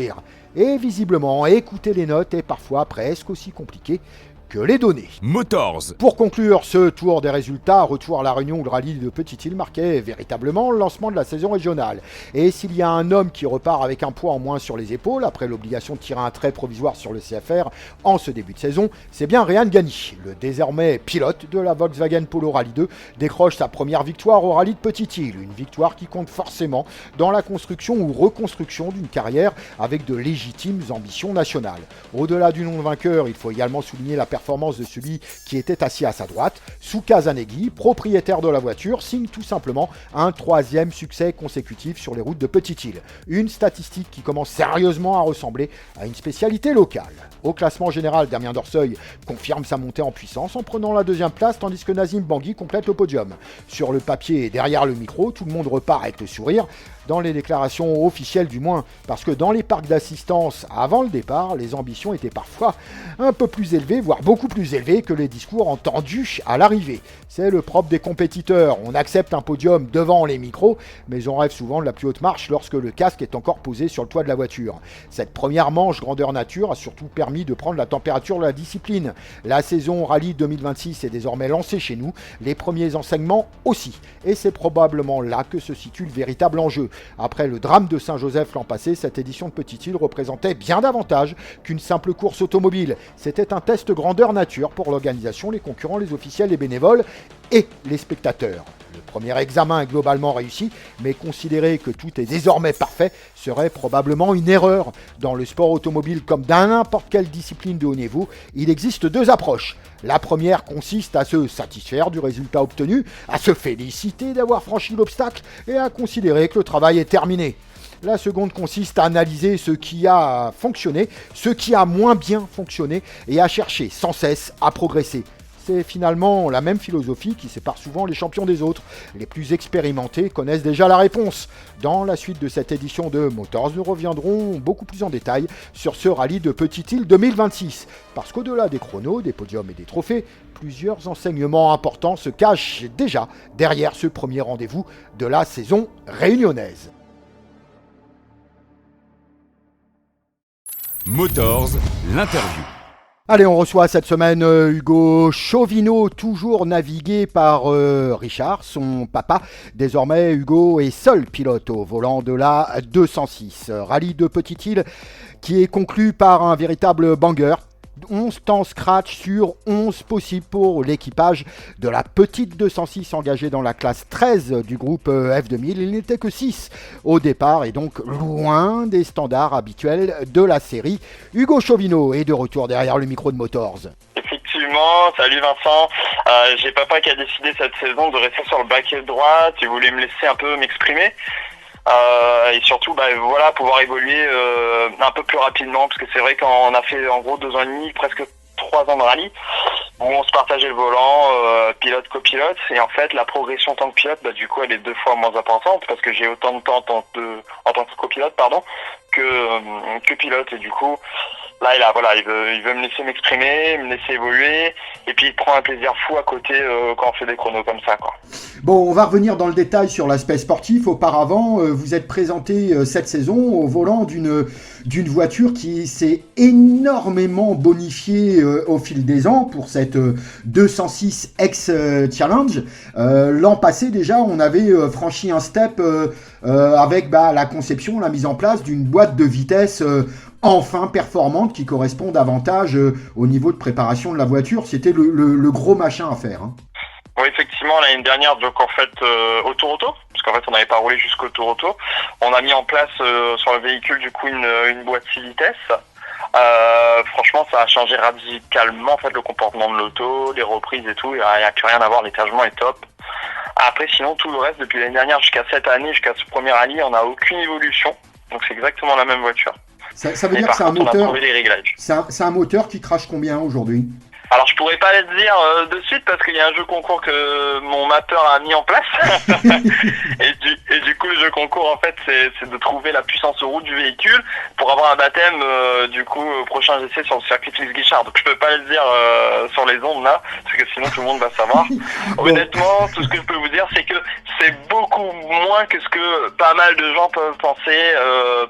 Et visiblement, écouter les notes est parfois presque aussi compliqué que les données. Motors. Pour conclure ce tour des résultats, retour à La Réunion où le rallye de Petite-Île marquait véritablement le lancement de la saison régionale. Et s'il y a un homme qui repart avec un poids en moins sur les épaules, après l'obligation de tirer un trait provisoire sur le CFR en ce début de saison, c'est bien Réan Gagny. Le désormais pilote de la Volkswagen Polo Rallye 2 décroche sa première victoire au rallye de Petite-Île. Une victoire qui compte forcément dans la construction ou reconstruction d'une carrière avec de légitimes ambitions nationales. Au-delà du nom de vainqueur, il faut également souligner la performance de celui qui était assis à sa droite. Souka Zanegui, propriétaire de la voiture, signe tout simplement un 3e succès consécutif sur les routes de Petite-Île. Une statistique qui commence sérieusement à ressembler à une spécialité locale. Au classement général, Damien Dorseuil confirme sa montée en puissance en prenant la 2e place, tandis que Nazim Bangui complète le podium. Sur le papier et derrière le micro, tout le monde repart avec le sourire, dans les déclarations officielles du moins, parce que dans les parcs d'assistance avant le départ, les ambitions étaient parfois un peu plus élevées, voire beaucoup plus élevées que les discours entendus à l'arrivée. C'est le propre des compétiteurs, on accepte un podium devant les micros, mais on rêve souvent de la plus haute marche lorsque le casque est encore posé sur le toit de la voiture. Cette première manche grandeur nature a surtout permis de prendre la température de la discipline. La saison Rallye 2026 est désormais lancée chez nous, les premiers enseignements aussi, et c'est probablement là que se situe le véritable enjeu. Après le drame de Saint-Joseph l'an passé, cette édition de Petite-Île représentait bien davantage qu'une simple course automobile. C'était un test grandeur nature pour l'organisation, les concurrents, les officiels, les bénévoles et les spectateurs. Le premier examen est globalement réussi, mais considérer que tout est désormais parfait serait probablement une erreur. Dans le sport automobile comme dans n'importe quelle discipline de haut niveau, il existe 2 approches. La première consiste à se satisfaire du résultat obtenu, à se féliciter d'avoir franchi l'obstacle et à considérer que le travail est terminé. La seconde consiste à analyser ce qui a fonctionné, ce qui a moins bien fonctionné et à chercher sans cesse à progresser. C'est finalement la même philosophie qui sépare souvent les champions des autres. Les plus expérimentés connaissent déjà la réponse. Dans la suite de cette édition de Motors, nous reviendrons beaucoup plus en détail sur ce rallye de Petite-Île 2026. Parce qu'au-delà des chronos, des podiums et des trophées, plusieurs enseignements importants se cachent déjà derrière ce premier rendez-vous de la saison réunionnaise. Motors, l'interview. Allez, on reçoit cette semaine Hugo Chauvineau, toujours navigué par Richard, son papa. Désormais, Hugo est seul pilote au volant de la 206. Rallye de Petite-Île qui est conclu par un véritable banger. 11 temps scratch sur 11 possibles pour l'équipage de la petite 206 engagée dans la classe 13 du groupe F2000. Il n'était que 6 au départ et donc loin des standards habituels de la série. Hugo Chauvineau est de retour derrière le micro de Motors. Effectivement, salut Vincent. J'ai papa qui a décidé cette saison de rester sur le baquet droit. Il voulait me laisser un peu m'exprimer. Et surtout pouvoir évoluer un peu plus rapidement, parce que c'est vrai qu'on a fait en gros 2 ans et demi, presque 3 ans de rallye où on se partageait le volant, pilote copilote, et en fait la progression en tant que pilote du coup elle est 2 fois moins importante parce que j'ai autant de temps en tant que copilote que pilote, et du coup là il veut me laisser m'exprimer, me laisser évoluer, et puis il prend un plaisir fou à côté quand on fait des chronos comme ça, quoi. Bon, on va revenir dans le détail sur l'aspect sportif. Auparavant, vous êtes présenté cette saison au volant d'une voiture qui s'est énormément bonifiée au fil des ans pour cette 206 X Challenge. L'an passé déjà, on avait franchi un step avec la conception, la mise en place d'une boîte de vitesse enfin performante qui correspond davantage au niveau de préparation de la voiture. C'était le gros machin à faire, hein. Oui, effectivement, l'année dernière, donc en fait, au Tour Auto, parce qu'en fait, on n'avait pas roulé jusqu'au Tour Auto, on a mis en place sur le véhicule, du coup, une boîte 6 vitesses. Franchement, ça a changé radicalement, en fait, le comportement de l'auto, les reprises et tout. Il n'y a plus rien à voir, l'étagement est top. Après, sinon, tout le reste, depuis l'année dernière jusqu'à cette année, jusqu'à ce premier rallye, on n'a aucune évolution. Donc, c'est exactement la même voiture. Ça veut dire que c'est un moteur. On a trouvé les réglages. C'est un moteur qui crache combien aujourd'hui ? Alors je pourrais pas le dire de suite parce qu'il y a un jeu concours que mon mappeur a mis en place. et du coup le jeu concours en fait c'est de trouver la puissance route du véhicule pour avoir un baptême du coup au prochain essai sur le circuit Félix Guichard. Donc je peux pas le dire sur les ondes là parce que sinon tout le monde va savoir. Honnêtement, tout ce que je peux vous dire c'est que c'est beaucoup moins que ce que pas mal de gens peuvent penser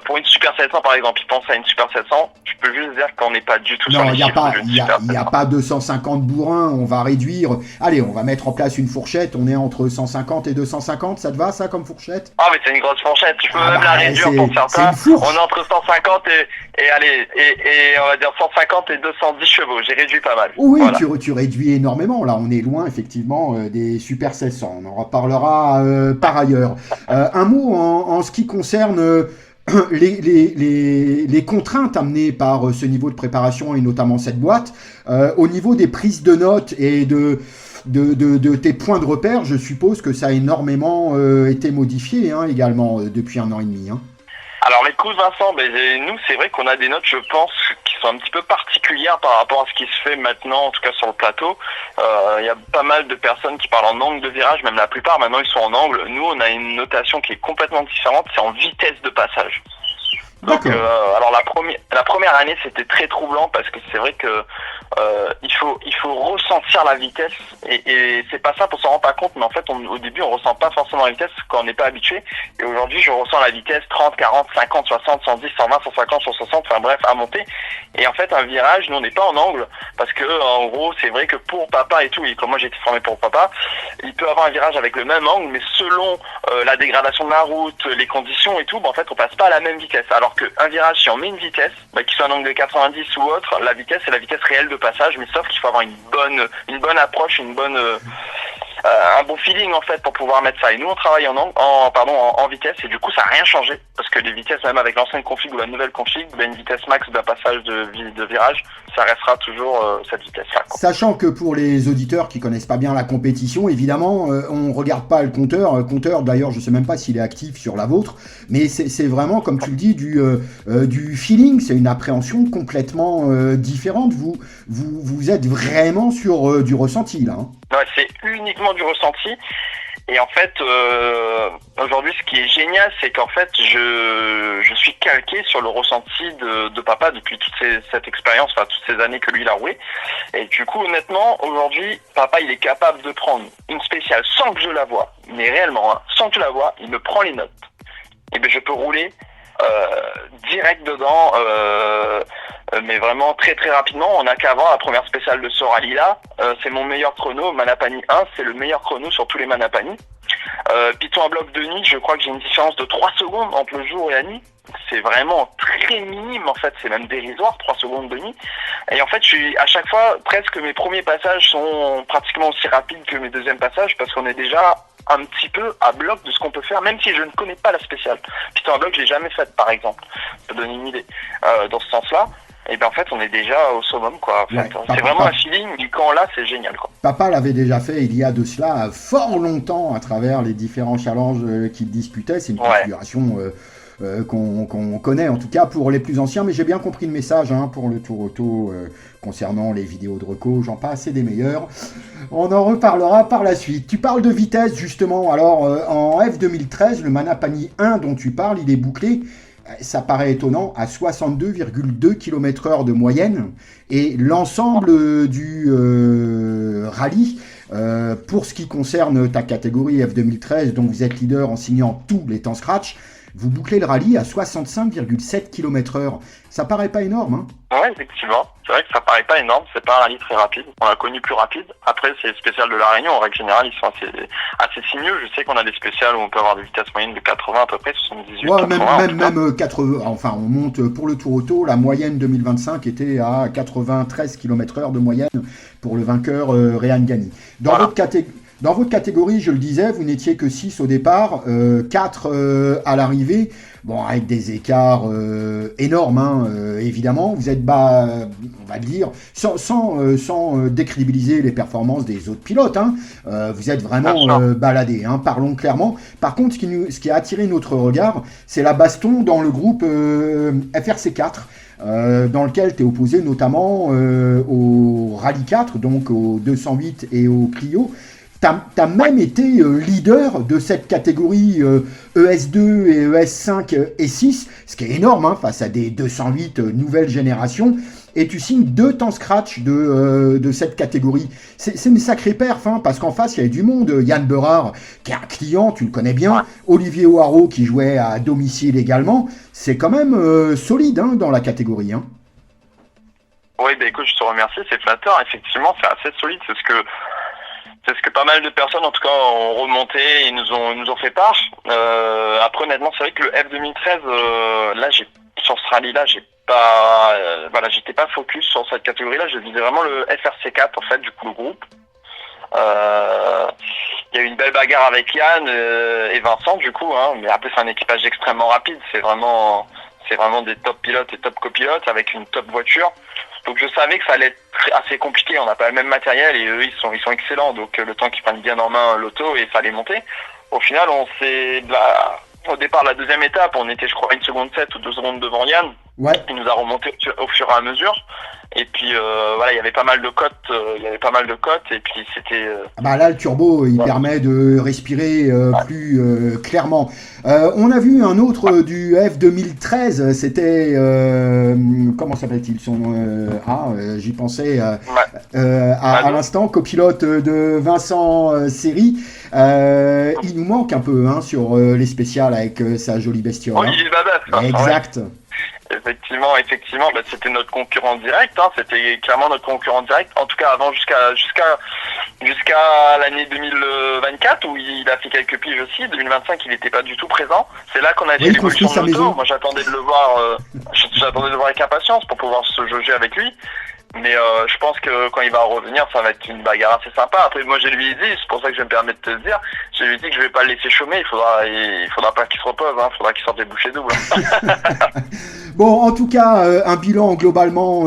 pour une Super 700 par exemple. Ils pensent à une Super 700. Je peux juste dire qu'on n'est pas du tout sur les chiffres d'une Super 700. Il n'y a pas 250 bourrins, on va réduire. Allez, on va mettre en place une fourchette. On est entre 150 et 250. Ça te va, ça, comme fourchette ? Ah, mais c'est une grosse fourchette. Je peux même la réduire pour certains. On est entre 150 et on va dire 150 et 210 chevaux. J'ai réduit pas mal. Oui, voilà. Tu réduis énormément. Là, on est loin, effectivement, des Super 700. On en reparlera par ailleurs. Un mot en ce qui concerne les contraintes amenées par ce niveau de préparation et notamment cette boîte, au niveau des prises de notes et de tes points de repère, je suppose que ça a énormément été modifié également depuis 1 an et demi. Alors écoute Vincent, nous c'est vrai qu'on a des notes je pense qui sont un petit peu particulières par rapport à ce qui se fait maintenant, en tout cas sur le plateau. Il y a pas mal de personnes qui parlent en angle de virage, même la plupart maintenant ils sont en angle. Nous on a une notation qui est complètement différente, c'est en vitesse de passage. Donc alors la première année c'était très troublant parce que c'est vrai que il faut ressentir la vitesse et c'est pas simple, on s'en rend pas compte, mais en fait au début on ressent pas forcément la vitesse quand on n'est pas habitué, et aujourd'hui je ressens la vitesse 30, 40, 50, 60, 110, 120, 150, 160, enfin bref à monter. Et en fait un virage, nous on n'est pas en angle parce que en gros c'est vrai que pour papa et tout, et comme moi j'ai été formé pour papa, il peut avoir un virage avec le même angle, mais selon la dégradation de la route, les conditions et tout, en fait on passe pas à la même vitesse. Alors qu'un virage, si on met une vitesse, qu'il soit un angle de 90 ou autre, la vitesse c'est la vitesse réelle de passage, mais sauf qu'il faut avoir une bonne approche, un bon feeling en fait pour pouvoir mettre ça. Et nous on travaille en vitesse, et du coup ça n'a rien changé parce que les vitesses, même avec l'ancienne config ou la nouvelle config, une vitesse max d'un passage de virage, ça restera toujours cette vitesse-là, quoi. Sachant que pour les auditeurs qui connaissent pas bien la compétition, évidemment, on regarde pas le compteur. Le compteur, d'ailleurs, je sais même pas s'il est actif sur la vôtre, mais c'est vraiment, comme tu le dis, du feeling. C'est une appréhension complètement différente. Vous êtes vraiment sur du ressenti là. Ouais, c'est uniquement du ressenti. Et en fait, aujourd'hui, ce qui est génial, c'est qu'en fait, je suis calqué sur le ressenti de papa depuis cette expérience, enfin toutes ces années que lui il a roulé. Et du coup, honnêtement, aujourd'hui, papa, il est capable de prendre une spéciale sans que je la voie, mais réellement, sans que je la voie, il me prend les notes. Et je peux rouler direct dedans. mais vraiment très très rapidement. On n'a qu'à voir la première spéciale de ce rallye-là. C'est mon meilleur chrono, Manapani 1, c'est le meilleur chrono sur tous les Manapani. Python à bloc de nuit, je crois que j'ai une différence de 3 secondes entre le jour et la nuit. C'est vraiment très minime, en fait, c'est même dérisoire, 3 secondes de nuit. Et en fait, à chaque fois, presque mes premiers passages sont pratiquement aussi rapides que mes deuxièmes passages, parce qu'on est déjà un petit peu à bloc de ce qu'on peut faire, même si je ne connais pas la spéciale. Python à bloc, je l'ai jamais faite, par exemple, pour donner une idée. Dans ce sens-là, et bien en fait, on est déjà au summum, quoi. En fait, c'est vraiment un feeling, et quand on l'a, c'est génial, quoi. Papa l'avait déjà fait il y a de cela fort longtemps à travers les différents challenges qu'il disputait. C'est une configuration qu'on connaît, en tout cas pour les plus anciens, mais j'ai bien compris le message pour le Tour Auto concernant les vidéos de reco, j'en passe, c'est des meilleurs. On en reparlera par la suite. Tu parles de vitesse, justement. Alors, en F2013, le Manapani 1 dont tu parles, il est bouclé, ça paraît étonnant, à 62,2 km/h de moyenne. Et l'ensemble du rallye, pour ce qui concerne ta catégorie F2013, dont vous êtes leader en signant tous les temps scratch, vous bouclez le rallye à 65,7 km/h. Ça paraît pas énorme, Ouais, effectivement. C'est vrai que ça paraît pas énorme. C'est pas un rallye très rapide. On l'a connu plus rapide. Après, c'est spécial de la Réunion. En règle générale, ils sont assez sinueux. Je sais qu'on a des spéciales où on peut avoir des vitesses moyennes de 80 à peu près, 78, ouais, 80. Même 80. Enfin, on monte pour le Tour Auto. La moyenne 2025 était à 93 km/h de moyenne pour le vainqueur Réan Gani. Dans votre catégorie, je le disais, vous n'étiez que 6 au départ, 4 à l'arrivée, bon, avec des écarts énormes, évidemment. Vous êtes bas, on va le dire, sans décrédibiliser les performances des autres pilotes. Vous êtes vraiment baladés, parlons clairement. Par contre, ce qui a attiré notre regard, c'est la baston dans le groupe FRC4. Dans lequel tu es opposé notamment au Rallye 4, donc au 208 et au Clio. T'as même été leader de cette catégorie ES2 et ES5 et 6, ce qui est énorme face à des 208 nouvelles générations. Et tu signes 2 temps scratch de cette catégorie. C'est une sacrée perf, parce qu'en face, il y avait du monde. Yann Berard, qui est un client, tu le connais bien. Ouais. Olivier O'Haraud, qui jouait à domicile également. C'est quand même solide dans la catégorie. Oui, écoute, je te remercie, c'est flatteur. Effectivement, c'est assez solide. C'est ce que pas mal de personnes, en tout cas, ont remonté et nous ont fait part. Après, honnêtement, c'est vrai que le F2013, là, sur ce rallye-là, j'étais pas focus sur cette catégorie-là. Je visais vraiment le FRC4, en fait, du coup, le groupe. Il y a eu une belle bagarre avec Yann et Vincent, du coup, mais après, c'est un équipage extrêmement rapide. C'est vraiment des top pilotes et top copilotes avec une top voiture. Donc je savais que ça allait être assez compliqué, on n'a pas le même matériel et eux ils sont excellents, donc le temps qu'ils prennent bien en main l'auto et ça allait monter. Au final au départ la deuxième étape, on était je crois 1 seconde 7 ou 2 secondes devant Yann, il nous a remonté au fur et à mesure. Et puis il y avait pas mal de cotes, et puis c'était... là le turbo il permet de respirer plus clairement. On a vu un autre du F2013, c'était comment s'appelle-t-il j'y pensais à l'instant, copilote de Vincent Seri. Il nous manque un peu sur les spéciales avec sa jolie bestiole. Olivier Babas. Exact. Ouais. Effectivement, c'était notre concurrent direct, c'était clairement notre concurrent direct, en tout cas avant jusqu'à l'année 2024 où il a fait quelques piges aussi. 2025 il n'était pas du tout présent. C'est là qu'on a vu l'évolution de l'auto. Moi j'attendais de le voir avec impatience pour pouvoir se jauger avec lui. Mais je pense que quand il va revenir, ça va être une bagarre assez sympa. Après, moi, je lui ai dit, c'est pour ça que je me permets de te le dire, je lui ai dit que je vais pas le laisser chômer. Il faudra pas qu'il se repose, il faudra qu'il sorte des bouchées doubles. Bon, en tout cas, un bilan globalement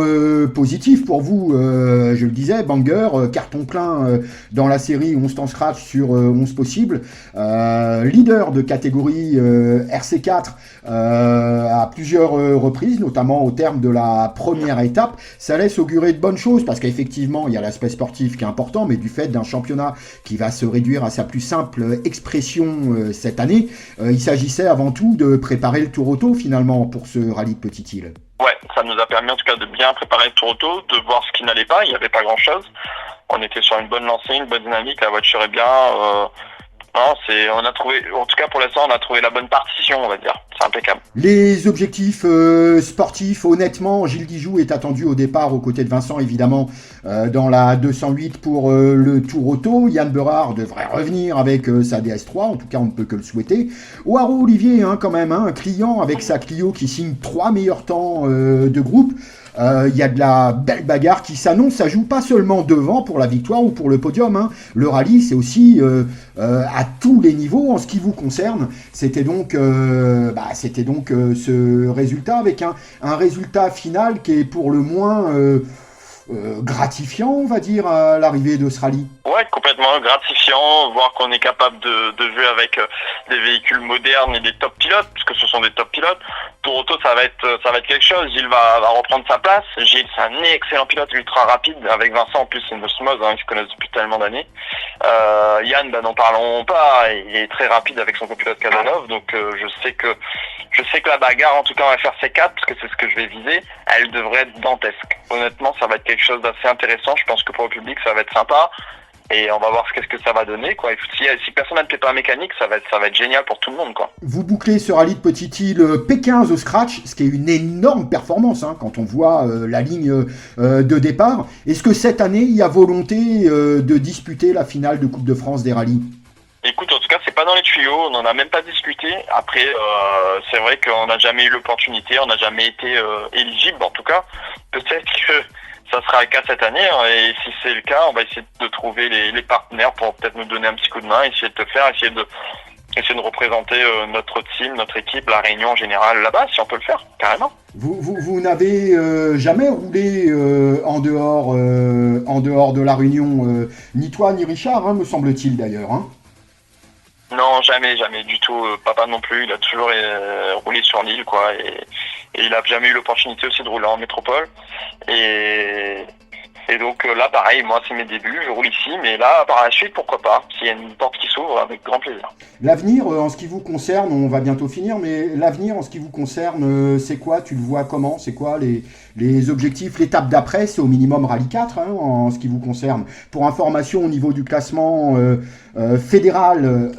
positif pour vous. Je le disais, banger, carton plein dans la série 11 temps scratch sur 11 possibles. Leader de catégorie RC4 à plusieurs reprises, notamment au terme de la première étape. Ça laisse augurer de bonnes choses parce qu'effectivement, il y a l'aspect sportif qui est important, mais du fait d'un championnat qui va se réduire à sa plus simple expression cette année, il s'agissait avant tout de préparer le Tour Auto finalement pour ce rallye de Petite-Île. Ouais, ça nous a permis en tout cas de bien préparer le Tour Auto, de voir ce qui n'allait pas, il n'y avait pas grand chose. On était sur une bonne lancée, une bonne dynamique, la voiture est bien. Non, on a trouvé, en tout cas pour l'instant, on a trouvé la bonne partition, on va dire. C'est impeccable. Les objectifs sportifs, honnêtement, Gilles Dijoux est attendu au départ aux côtés de Vincent, évidemment, dans la 208 pour le Tour Auto. Yann Berard devrait revenir avec sa DS3, en tout cas on ne peut que le souhaiter. Oaro Olivier, quand même, un client avec sa Clio qui signe 3 meilleurs temps de groupe. Il y a de la belle bagarre qui s'annonce, ça joue pas seulement devant pour la victoire ou pour le podium, Le rallye, c'est aussi à tous les niveaux en ce qui vous concerne. C'était donc ce résultat avec un résultat final qui est pour le moins gratifiant, on va dire, à l'arrivée de ce rallye. Ouais, complètement gratifiant, voir qu'on est capable de jouer avec des véhicules modernes et des top pilotes, puisque ce sont des top pilotes. Tour Auto, ça va être quelque chose. Gilles va reprendre sa place. Gilles, c'est un excellent pilote, ultra rapide. Avec Vincent, en plus, c'est une osmose, ils se connaissent depuis tellement d'années. Yann, n'en parlons pas. Il est très rapide avec son copilote Kazanov, donc je sais que la bagarre, en tout cas, on va faire C4, parce que c'est ce que je vais viser. Elle devrait être dantesque. Honnêtement, ça va être quelque chose d'assez intéressant. Je pense que pour le public, ça va être sympa. Et on va voir qu'est-ce que ça va donner, quoi. Si personne n'a de pépin mécanique, ça va être génial pour tout le monde, quoi. Vous bouclez ce rallye de Petite-Île P15 au scratch, ce qui est une énorme performance, quand on voit la ligne de départ. Est-ce que cette année, il y a volonté de disputer la finale de Coupe de France des rallyes ? Écoute, en tout cas, c'est pas dans les tuyaux, on n'en a même pas discuté. Après, c'est vrai qu'on n'a jamais eu l'opportunité, on n'a jamais été éligible, en tout cas. Peut-être que ça sera le cas cette année, et si c'est le cas, on va essayer de trouver les partenaires pour peut-être nous donner un petit coup de main, essayer de essayer de représenter notre team, notre équipe, la Réunion en général là-bas, si on peut le faire, carrément. Vous n'avez jamais roulé en dehors de la Réunion, ni toi ni Richard, me semble-t-il d'ailleurs. Non, jamais du tout. Papa non plus, il a toujours roulé sur l'île, quoi, et il a jamais eu l'opportunité aussi de rouler en métropole. Et donc là, pareil, moi, c'est mes débuts, je roule ici, mais là, par la suite, pourquoi pas, s'il y a une porte qui s'ouvre, avec grand plaisir. L'avenir, en ce qui vous concerne, on va bientôt finir, mais l'avenir, en ce qui vous concerne, c'est quoi ? Tu le vois comment ? C'est quoi les objectifs ? L'étape d'après, c'est au minimum Rallye 4, en ce qui vous concerne. Pour information, au niveau du classement fédéral,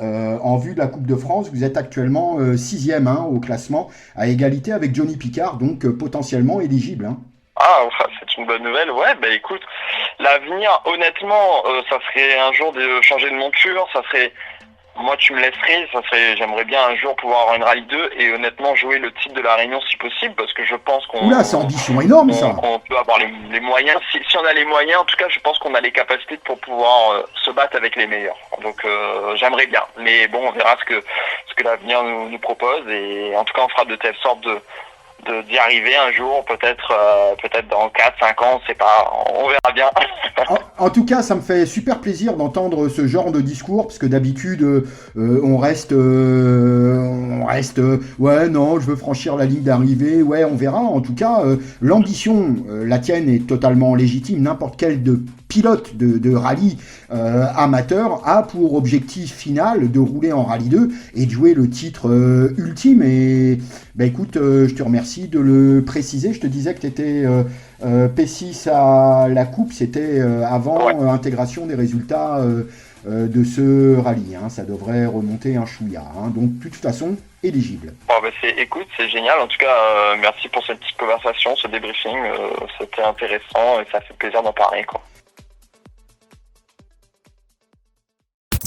en vue de la Coupe de France, vous êtes actuellement 6e au classement, à égalité avec Johnny Picard, donc potentiellement éligible. Ah, c'est une bonne nouvelle. Ouais, écoute, l'avenir, honnêtement, ça serait un jour de changer de monture, ça serait, moi tu me laisserais, j'aimerais bien un jour pouvoir avoir une Rallye 2 et honnêtement jouer le titre de la Réunion si possible, parce que je pense qu'on... Oula, c'est ambition énorme ça. On peut avoir les moyens, si on a les moyens, en tout cas je pense qu'on a les capacités pour pouvoir se battre avec les meilleurs. Donc j'aimerais bien, mais bon, on verra ce que l'avenir nous propose, et en tout cas on fera de telle sorte d'y arriver un jour, peut-être dans 4-5 ans, on sait pas, on verra bien. En tout cas, ça me fait super plaisir d'entendre ce genre de discours, parce que d'habitude, on reste, ouais, non, je veux franchir la ligne d'arrivée, ouais, on verra. En tout cas, l'ambition, la tienne est totalement légitime. N'importe quel pilote de rallye amateur a pour objectif final de rouler en Rallye 2 et de jouer le titre ultime. Et écoute, je te remercie de le préciser. Je te disais que tu étais P6 à la coupe, c'était avant intégration des résultats de ce rallye. Ça devrait remonter un chouïa. Donc, de toute façon, éligible. Écoute, c'est génial. En tout cas, merci pour cette petite conversation, ce débriefing. C'était intéressant et ça fait plaisir d'en parler, quoi.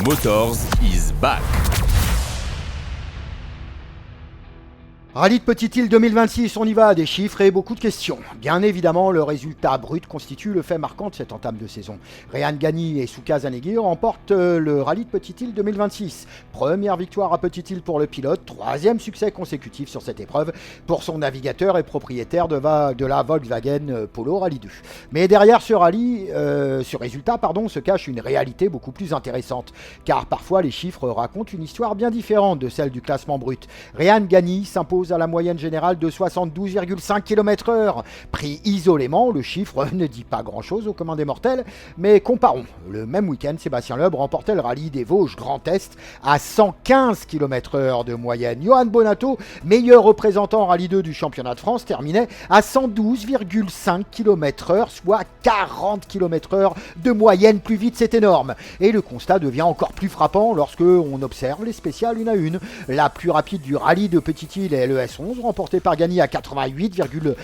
Motors is back. Rallye de Petite-Île 2026, on y va, des chiffres et beaucoup de questions. Bien évidemment, le résultat brut constitue le fait marquant de cette entame de saison. Rehan Ghani et Souka Zanegui remportent le Rallye de Petite-Île 2026. Première victoire à Petite-Île pour le pilote, troisième succès consécutif sur cette épreuve pour son navigateur et propriétaire de la Volkswagen Polo Rallye 2. Mais derrière ce résultat, se cache une réalité beaucoup plus intéressante, car parfois les chiffres racontent une histoire bien différente de celle du classement brut. Rehan Ghani s'impose s'impose à la moyenne générale de 72,5 km/h. Pris isolément, le chiffre ne dit pas grand-chose au commun des mortels, mais comparons. Le même week-end, Sébastien Loeb remportait le rallye des Vosges Grand Est à 115 km/h de moyenne. Johan Bonato, meilleur représentant en rallye 2 du championnat de France, terminait à 112,5 km/h, soit 40 km/h de moyenne plus vite, c'est énorme. Et le constat devient encore plus frappant lorsque on observe les spéciales une à une. La plus rapide du rallye de Petite-Île est le S11, remporté par Gagny à 88,1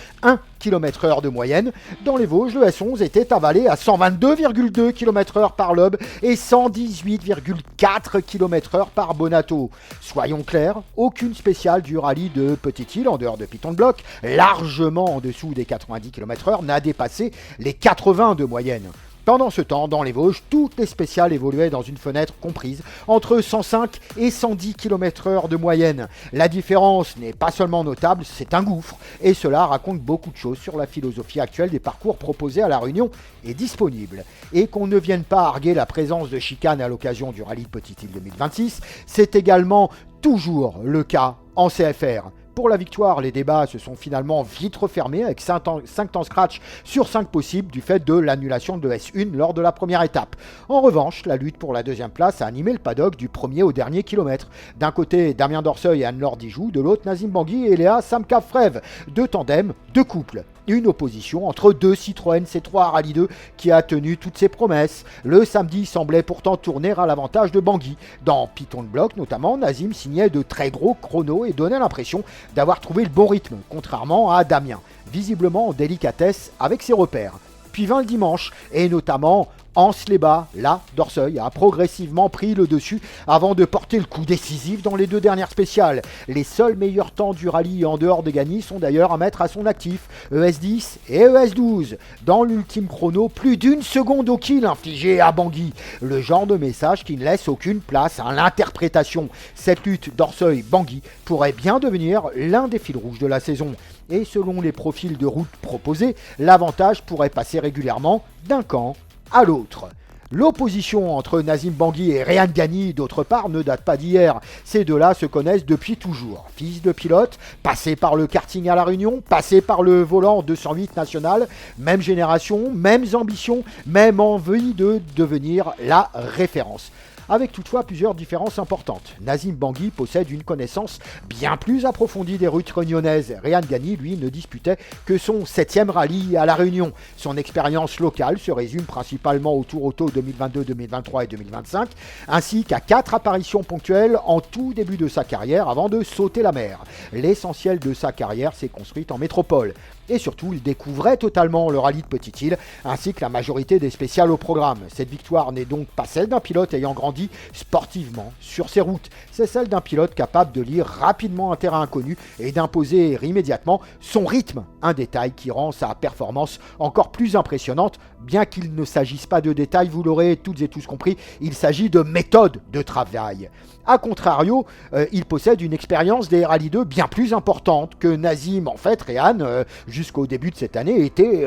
km/h de moyenne. Dans les Vosges, le S11 était avalé à 122,2 km/h par Loeb et 118,4 km/h par Bonato. Soyons clairs, aucune spéciale du rallye de Petite-Île, en dehors de Piton de Bloc, largement en dessous des 90 km/h, n'a dépassé les 80 de moyenne. Pendant ce temps, dans les Vosges, toutes les spéciales évoluaient dans une fenêtre comprise entre 105 et 110 km/h de moyenne. La différence n'est pas seulement notable, c'est un gouffre, et cela raconte beaucoup de choses sur la philosophie actuelle des parcours proposés à La Réunion et disponibles. Et qu'on ne vienne pas arguer la présence de chicanes à l'occasion du rallye de Petite-Île 2026, c'est également toujours le cas en CFR. Pour la victoire, les débats se sont finalement vite refermés avec 5 temps scratch sur 5 possibles du fait de l'annulation de S1 lors de la première étape. En revanche, la lutte pour la deuxième place a animé le paddock du premier au dernier kilomètre. D'un côté, Damien Dorseuil et Anne-Laure Dijoux, de l'autre, Nazim Bangui et Léa Samkafrev. Deux tandems, deux couples. Une opposition entre deux Citroën C3 Rallye 2 qui a tenu toutes ses promesses. Le samedi semblait pourtant tourner à l'avantage de Bangui. Dans Piton de Bloc notamment, Nazim signait de très gros chronos et donnait l'impression d'avoir trouvé le bon rythme, contrairement à Damien, visiblement en délicatesse avec ses repères. Puis vint le dimanche, et notamment Anse-les-Bas, là, Dorseuil a progressivement pris le dessus avant de porter le coup décisif dans les deux dernières spéciales. Les seuls meilleurs temps du rallye en dehors de Gagny sont d'ailleurs à mettre à son actif, ES10 et ES12. Dans l'ultime chrono, plus d'une seconde au kill infligé à Bangui. Le genre de message qui ne laisse aucune place à l'interprétation. Cette lutte Dorseuil-Bangui pourrait bien devenir l'un des fils rouges de la saison. Et selon les profils de route proposés, l'avantage pourrait passer régulièrement d'un camp à l'autre. L'opposition entre Nazim Bangui et Rehan Gagny, d'autre part, ne date pas d'hier. Ces deux-là se connaissent depuis toujours. Fils de pilote, passé par le karting à La Réunion, passé par le volant 208 national, même génération, mêmes ambitions, même envie de devenir la référence. Avec toutefois plusieurs différences importantes. Nazim Bangui possède une connaissance bien plus approfondie des routes réunionnaises. Rehan Gagny, lui, ne disputait que son 7e rallye à La Réunion. Son expérience locale se résume principalement au Tour Auto 2022, 2023 et 2025, ainsi qu'à 4 apparitions ponctuelles en tout début de sa carrière avant de sauter la mer. L'essentiel de sa carrière s'est construite en métropole. Et surtout, il découvrait totalement le rallye de Petite-Île, ainsi que la majorité des spéciales au programme. Cette victoire n'est donc pas celle d'un pilote ayant grandi sportivement sur ses routes. C'est celle d'un pilote capable de lire rapidement un terrain inconnu et d'imposer immédiatement son rythme. Un détail qui rend sa performance encore plus impressionnante, bien qu'il ne s'agisse pas de détails, vous l'aurez toutes et tous compris, il s'agit de méthode de travail. A contrario, il possède une expérience des Rallye 2 bien plus importante que Nazim. En fait, Rehan, jusqu'au début de cette année, était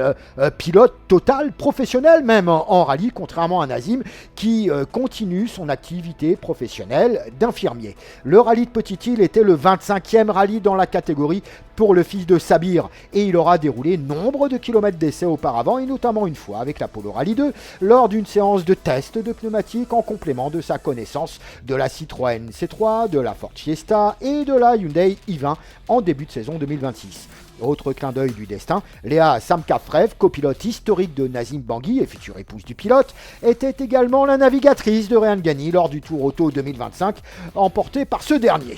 pilote total, professionnel même en rallye, contrairement à Nazim, qui continue son activité professionnelle d'infirmier. Le rallye de Petite-Île était le 25e rallye dans la catégorie pour le fils de Sabir, et il aura déroulé nombre de kilomètres d'essai auparavant, et notamment une fois avec l'Apollo Rallye 2, lors d'une séance de test de pneumatiques en complément de sa connaissance de la Citroën C3, de la Ford Fiesta et de la Hyundai i20 en début de saison 2026. Autre clin d'œil du destin, Léa Samkafrev, copilote historique de Nazim Bangui et future épouse du pilote, était également la navigatrice de Rehan Gagny lors du Tour Auto 2025, emporté par ce dernier.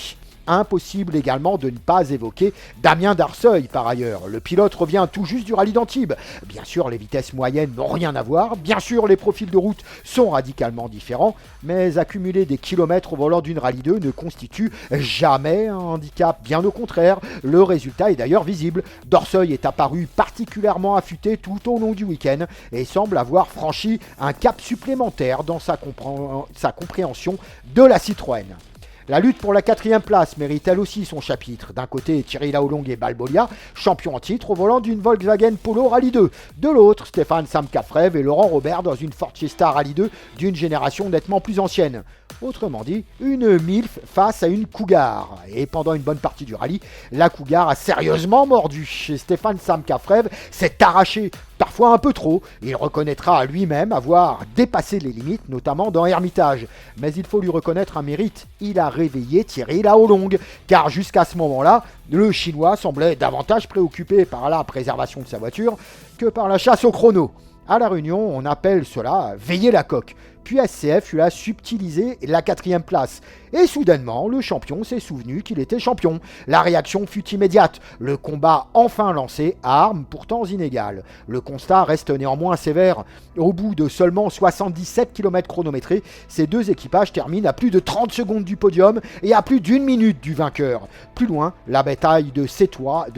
Impossible également de ne pas évoquer Damien Dorseuil par ailleurs. Le pilote revient tout juste du rallye d'Antibes. Bien sûr, les vitesses moyennes n'ont rien à voir. Bien sûr, les profils de route sont radicalement différents. Mais accumuler des kilomètres au volant d'une rallye 2 ne constitue jamais un handicap. Bien au contraire, le résultat est d'ailleurs visible. Dorseuil est apparu particulièrement affûté tout au long du week-end et semble avoir franchi un cap supplémentaire dans sa compréhension de la Citroën. La lutte pour la 4e place mérite elle aussi son chapitre. D'un côté, Thierry Laolong et Balbolia, champions en titre au volant d'une Volkswagen Polo Rallye 2. De l'autre, Stéphane Samkafrev et Laurent Robert dans une Ford Fiesta Rallye 2 d'une génération nettement plus ancienne. Autrement dit, une MILF face à une Cougar. Et pendant une bonne partie du rallye, la Cougar a sérieusement mordu. Stéphane Samkafrev s'est arraché, parfois un peu trop. Il reconnaîtra à lui-même avoir dépassé les limites, notamment dans Hermitage. Mais il faut lui reconnaître un mérite. Il a réveillé Thierry Laolong. Car jusqu'à ce moment-là, le Chinois semblait davantage préoccupé par la préservation de sa voiture que par la chasse au chrono. À La Réunion, on appelle cela « veiller la coque ». Puis SCF lui a subtilisé la 4e place. Et soudainement, le champion s'est souvenu qu'il était champion. La réaction fut immédiate. Le combat enfin lancé, à armes pourtant inégales. Le constat reste néanmoins sévère. Au bout de seulement 77 km chronométrés, ces deux équipages terminent à plus de 30 secondes du podium et à plus d'1 minute du vainqueur. Plus loin, la bataille de C3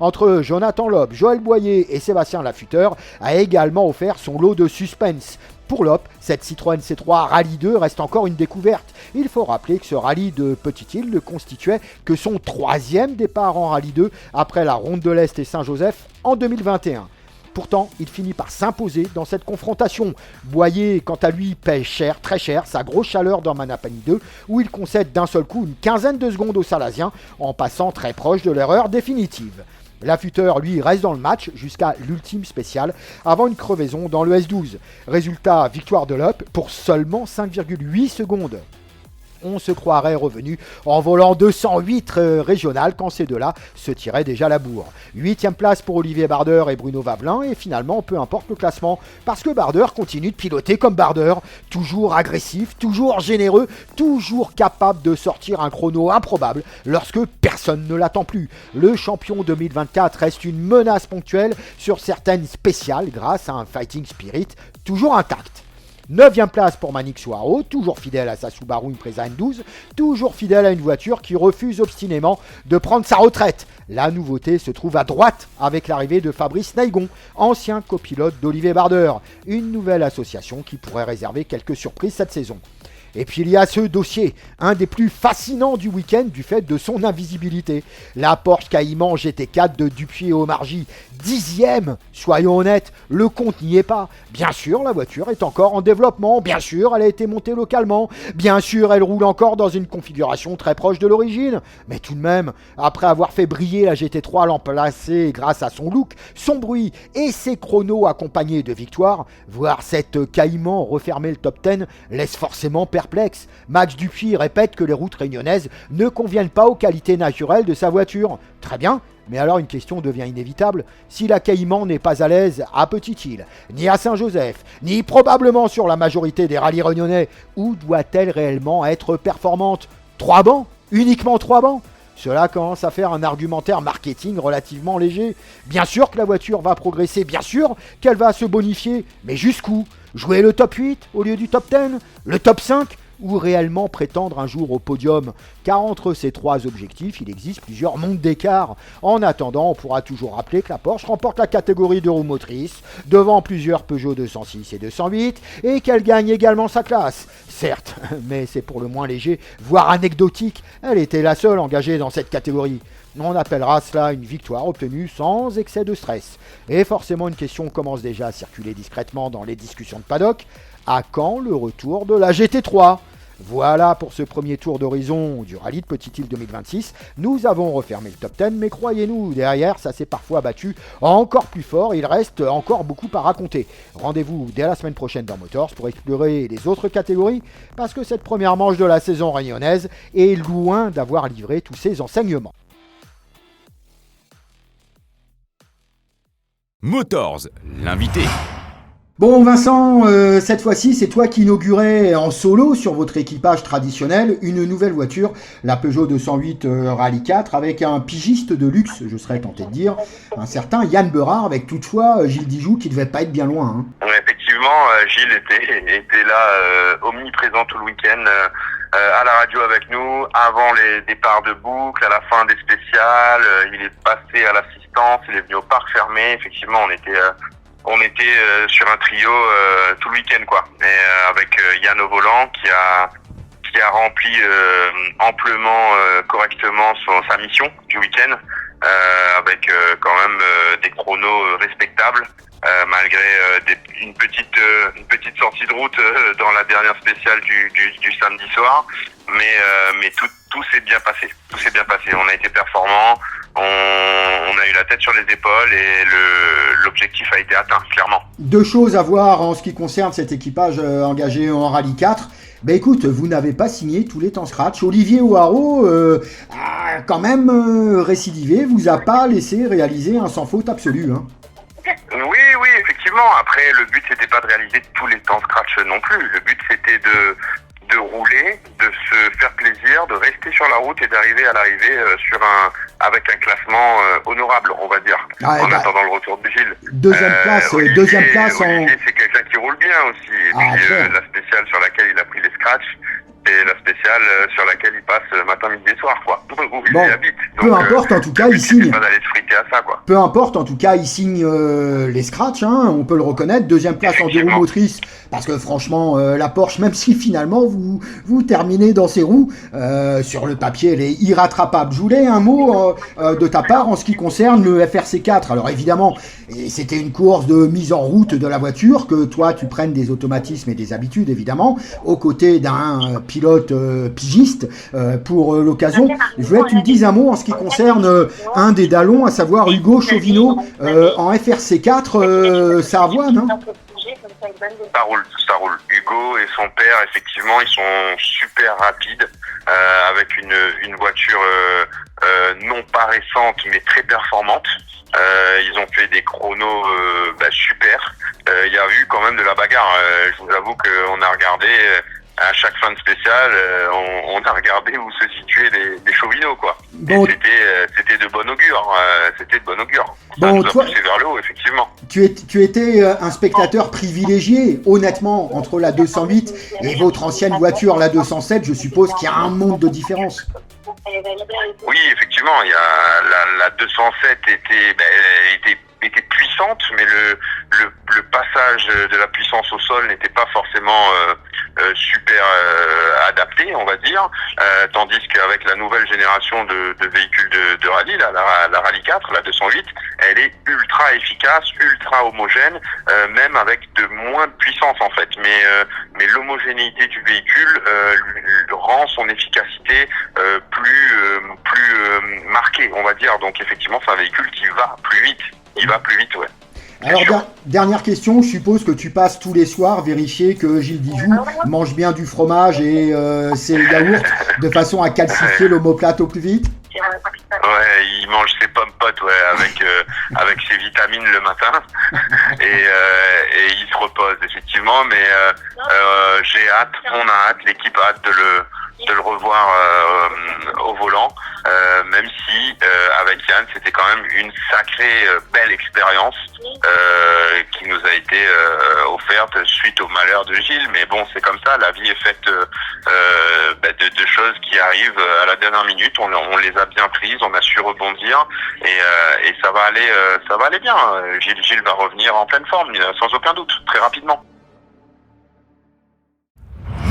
entre Jonathan Loeb, Joël Boyer et Sébastien Lafutteur a également offert son lot de suspense. Pour l'Op, cette Citroën C3 Rallye 2 reste encore une découverte. Il faut rappeler que ce rallye de Petite-Île ne constituait que son 3e départ en Rallye 2 après la Ronde de l'Est et Saint-Joseph en 2021. Pourtant, il finit par s'imposer dans cette confrontation. Boyer, quant à lui, paie cher, très cher, sa grosse chaleur dans Manapani 2, où il concède d'un seul coup une quinzaine de secondes aux Salasiens, en passant très proche de l'erreur définitive. L'Affûteur, lui, reste dans le match jusqu'à l'ultime spéciale, avant une crevaison dans le S12. Résultat, victoire de l'Up pour seulement 5,8 secondes. On se croirait revenu en volant 208 régionales quand ces deux-là se tiraient déjà la bourre. 8e place pour Olivier Barder et Bruno Vavelin, et finalement, peu importe le classement, parce que Barder continue de piloter comme Barder, toujours agressif, toujours généreux, toujours capable de sortir un chrono improbable lorsque personne ne l'attend plus. Le champion 2024 reste une menace ponctuelle sur certaines spéciales grâce à un fighting spirit toujours intact. 9e place pour Manick Souharo, toujours fidèle à sa Subaru Impreza N12, toujours fidèle à une voiture qui refuse obstinément de prendre sa retraite. La nouveauté se trouve à droite avec l'arrivée de Fabrice Naigon, ancien copilote d'Olivier Barder, une nouvelle association qui pourrait réserver quelques surprises cette saison. Et puis il y a ce dossier, un des plus fascinants du week-end du fait de son invisibilité. La Porsche Cayman GT4 de Dupuis et Omargy, 10e, soyons honnêtes, le compte n'y est pas. Bien sûr, la voiture est encore en développement, bien sûr, elle a été montée localement, bien sûr, elle roule encore dans une configuration très proche de l'origine. Mais tout de même, après avoir fait briller la GT3 l'an passé grâce à son look, son bruit et ses chronos accompagnés de victoires, voir cette Cayman refermer le top 10 laisse forcément perplexe. Max Dupuis répète que les routes réunionnaises ne conviennent pas aux qualités naturelles de sa voiture. Très bien, mais alors une question devient inévitable. Si la Cayman n'est pas à l'aise à Petite-Île, ni à Saint-Joseph, ni probablement sur la majorité des rallyes réunionnais, où doit-elle réellement être performante ? 3 bancs ? Uniquement 3 bancs ? Cela commence à faire un argumentaire marketing relativement léger. Bien sûr que la voiture va progresser, bien sûr qu'elle va se bonifier, mais jusqu'où ? Jouer le top 8 au lieu du top 10 ? Le top 5 ? Ou réellement prétendre un jour au podium ? Car entre ces 3 objectifs, il existe plusieurs mondes d'écart. En attendant, on pourra toujours rappeler que la Porsche remporte la catégorie de roues motrices, devant plusieurs Peugeot 206 et 208, et qu'elle gagne également sa classe. Certes, mais c'est pour le moins léger, voire anecdotique, elle était la seule engagée dans cette catégorie. On appellera cela une victoire obtenue sans excès de stress. Et forcément, une question commence déjà à circuler discrètement dans les discussions de paddock. À quand le retour de la GT3 ? Voilà pour ce premier tour d'horizon du rallye de Petite-Île 2026. Nous avons refermé le top 10, mais croyez-nous, derrière, ça s'est parfois battu encore plus fort. Il reste encore beaucoup à raconter. Rendez-vous dès la semaine prochaine dans Motors pour explorer les autres catégories, parce que cette première manche de la saison réunionnaise est loin d'avoir livré tous ses enseignements. Motors, l'invité. Bon Vincent, cette fois-ci c'est toi qui inaugurais en solo sur votre équipage traditionnel une nouvelle voiture, la Peugeot 208 Rallye 4 avec un pigiste de luxe, je serais tenté de dire, un certain Yann Berard avec toutefois Gilles Dijoux qui devait pas être bien loin. Hein. Oui, effectivement, Gilles était là omniprésent tout le week-end à la radio avec nous, avant les départs de boucle, à la fin des spéciales, il est passé à l'assistance, il est venu au parc fermé, effectivement on était sur un trio tout le week-end quoi, et avec Yann au volant qui qui a rempli amplement, correctement sa mission du week-end, avec quand même des chronos respectables. Malgré une petite sortie de route dans la dernière spéciale du samedi soir, mais tout s'est bien passé. Tout s'est bien passé. On a été performants, on a eu la tête sur les épaules et l'objectif a été atteint, clairement. Deux choses à voir en ce qui concerne cet équipage engagé en Rallye 4. Ben écoute, vous n'avez pas signé tous les temps scratch. Olivier O'Haraud a quand même récidivé, vous a pas laissé réaliser un sans faute absolu, hein. Oui, effectivement. Après, le but, c'était pas de réaliser tous les temps scratch non plus. Le but, c'était de rouler, de se faire plaisir, de rester sur la route et d'arriver à l'arrivée avec un classement honorable, on va dire, en attendant le retour de Gilles. Deuxième place Olivier, c'est quelqu'un qui roule bien aussi. Et puis la spéciale sur laquelle il a pris les scratchs, c'est la spéciale sur laquelle il passe matin, midi et soir, quoi. Où il habite. Donc, peu importe, en tout cas, il signe. Pas d'aller se friter à ça, quoi. Peu importe, en tout cas, il signe les scratchs, hein, on peut le reconnaître. Deuxième place en deux roues motrices, parce que franchement, la Porsche, même si finalement vous terminez dans ses roues, sur le papier, elle est irrattrapable. Je voulais un mot de ta part en ce qui concerne le FRC4. Alors évidemment, c'était une course de mise en route de la voiture, que toi, tu prennes des automatismes et des habitudes, évidemment, aux côtés d'un pilote pigiste pour l'occasion. Je voulais que tu me dises un mot en ce qui concerne un des dallons, à savoir Hugo Chauvineau en FRC4, ça a voix, non? Ça roule. Hugo et son père, effectivement, ils sont super rapides, avec une voiture non pas récente, mais très performante. Ils ont fait des chronos super. Il y a eu quand même de la bagarre. Je vous avoue qu'on a regardé... à chaque fin de spéciale, on a regardé où se situaient les Chauvineaux, quoi. Bon, c'était de bon augure. C'était de bon augure. Bon, ça nous a poussé vers le haut, effectivement. Tu étais un spectateur privilégié, honnêtement, entre la 208 et votre ancienne voiture, la 207. Je suppose qu'il y a un monde de différence. Oui, effectivement, il y a la 207 était puissante, mais le passage de la puissance au sol n'était pas forcément super adapté, on va dire, tandis qu'avec la nouvelle génération de véhicules de rallye, la Rallye 4, la 208, elle est ultra efficace, ultra homogène, même avec de moins de puissance en fait, mais l'homogénéité du véhicule lui rend son efficacité plus marquée, on va dire. Donc effectivement, c'est un véhicule qui va plus vite. Il va plus vite, ouais. Alors, dernière question, je suppose que tu passes tous les soirs vérifier que Gilles Dijoux mange bien du fromage et ses yaourts de façon à calcifier l'omoplate au plus vite? Ouais, il mange ses pommes potes, avec ses vitamines le matin et il se repose effectivement, mais on a hâte, l'équipe a hâte de le revoir au volant, même si avec Yann c'était quand même une sacrée belle expérience qui nous a été offerte suite au malheur de Gilles, mais bon, c'est comme ça, la vie est faite de choses qui arrivent à la dernière minute. On les a bien prises, on a su rebondir et ça va aller bien. Gilles va revenir en pleine forme, sans aucun doute, très rapidement.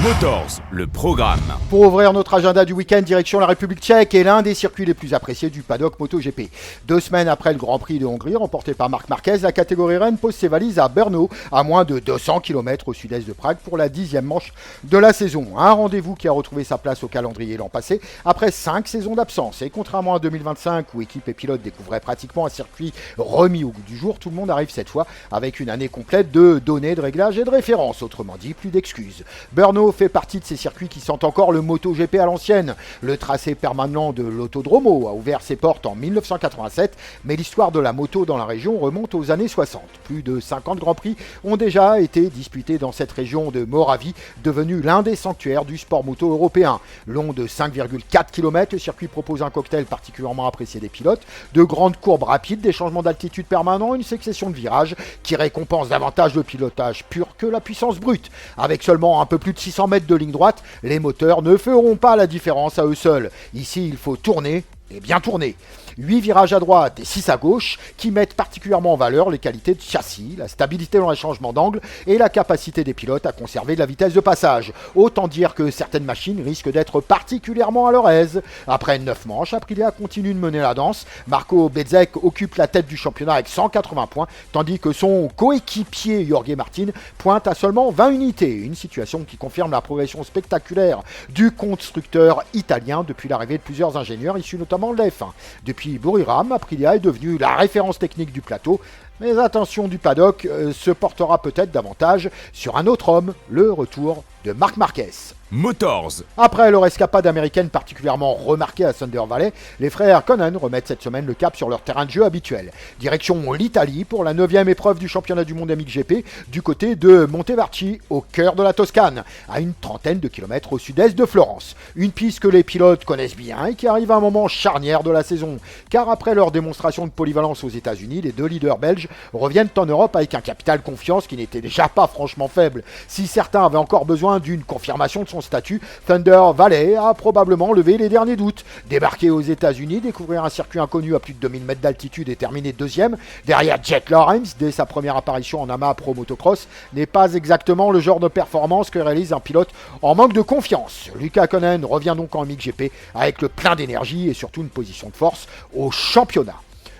Motors, le programme. Pour ouvrir notre agenda du week-end, direction la République tchèque et l'un des circuits les plus appréciés du paddock MotoGP. 2 semaines après le Grand Prix de Hongrie, remporté par Marc Marquez, la catégorie Rennes pose ses valises à Brno, à moins de 200 km au sud-est de Prague pour la 10e manche de la saison. Un rendez-vous qui a retrouvé sa place au calendrier l'an passé, après 5 saisons d'absence. Et contrairement à 2025, où équipe et pilote découvraient pratiquement un circuit remis au goût du jour, tout le monde arrive cette fois avec une année complète de données, de réglages et de références. Autrement dit, plus d'excuses. Brno fait partie de ces circuits qui sentent encore le MotoGP à l'ancienne. Le tracé permanent de l'Autodromo a ouvert ses portes en 1987, mais l'histoire de la moto dans la région remonte aux années 60. Plus de 50 Grands Prix ont déjà été disputés dans cette région de Moravie, devenue l'un des sanctuaires du sport moto européen. Long de 5,4 km, le circuit propose un cocktail particulièrement apprécié des pilotes, de grandes courbes rapides, des changements d'altitude permanents, une succession de virages qui récompense davantage le pilotage pur que la puissance brute. Avec seulement un peu plus de 600 mètres de ligne droite, les moteurs ne feront pas la différence à eux seuls. Ici, il faut tourner et bien tourné. 8 virages à droite et 6 à gauche qui mettent particulièrement en valeur les qualités de châssis, la stabilité dans les changements d'angle et la capacité des pilotes à conserver de la vitesse de passage. Autant dire que certaines machines risquent d'être particulièrement à leur aise. Après 9 manches, Aprilia continue de mener la danse. Marco Bezzec occupe la tête du championnat avec 180 points, tandis que son coéquipier Jorge Martin pointe à seulement 20 unités. Une situation qui confirme la progression spectaculaire du constructeur italien depuis l'arrivée de plusieurs ingénieurs issus notamment de la F1. Depuis Buriram, Aprilia est devenue la référence technique du plateau. Mais attention du paddock se portera peut-être davantage sur un autre homme, le retour de Marc Marquez. Motors. Après leur escapade américaine particulièrement remarquée à Thunder Valley, les frères Conan remettent cette semaine le cap sur leur terrain de jeu habituel. Direction l'Italie pour la 9e épreuve du championnat du monde MXGP du côté de Montevarchi, au cœur de la Toscane, à une trentaine de kilomètres au sud-est de Florence. Une piste que les pilotes connaissent bien et qui arrive à un moment charnière de la saison, car après leur démonstration de polyvalence aux États-Unis, les deux leaders belges reviennent en Europe avec un capital confiance qui n'était déjà pas franchement faible. Si certains avaient encore besoin d'une confirmation de son statut, Thunder Valley a probablement levé les derniers doutes. Débarquer aux États-Unis, découvrir un circuit inconnu à plus de 2000 mètres d'altitude et terminer deuxième, derrière Jake Lawrence, dès sa première apparition en AMA Pro Motocross, n'est pas exactement le genre de performance que réalise un pilote en manque de confiance. Lucas Conen revient donc en MXGP avec le plein d'énergie et surtout une position de force au championnat.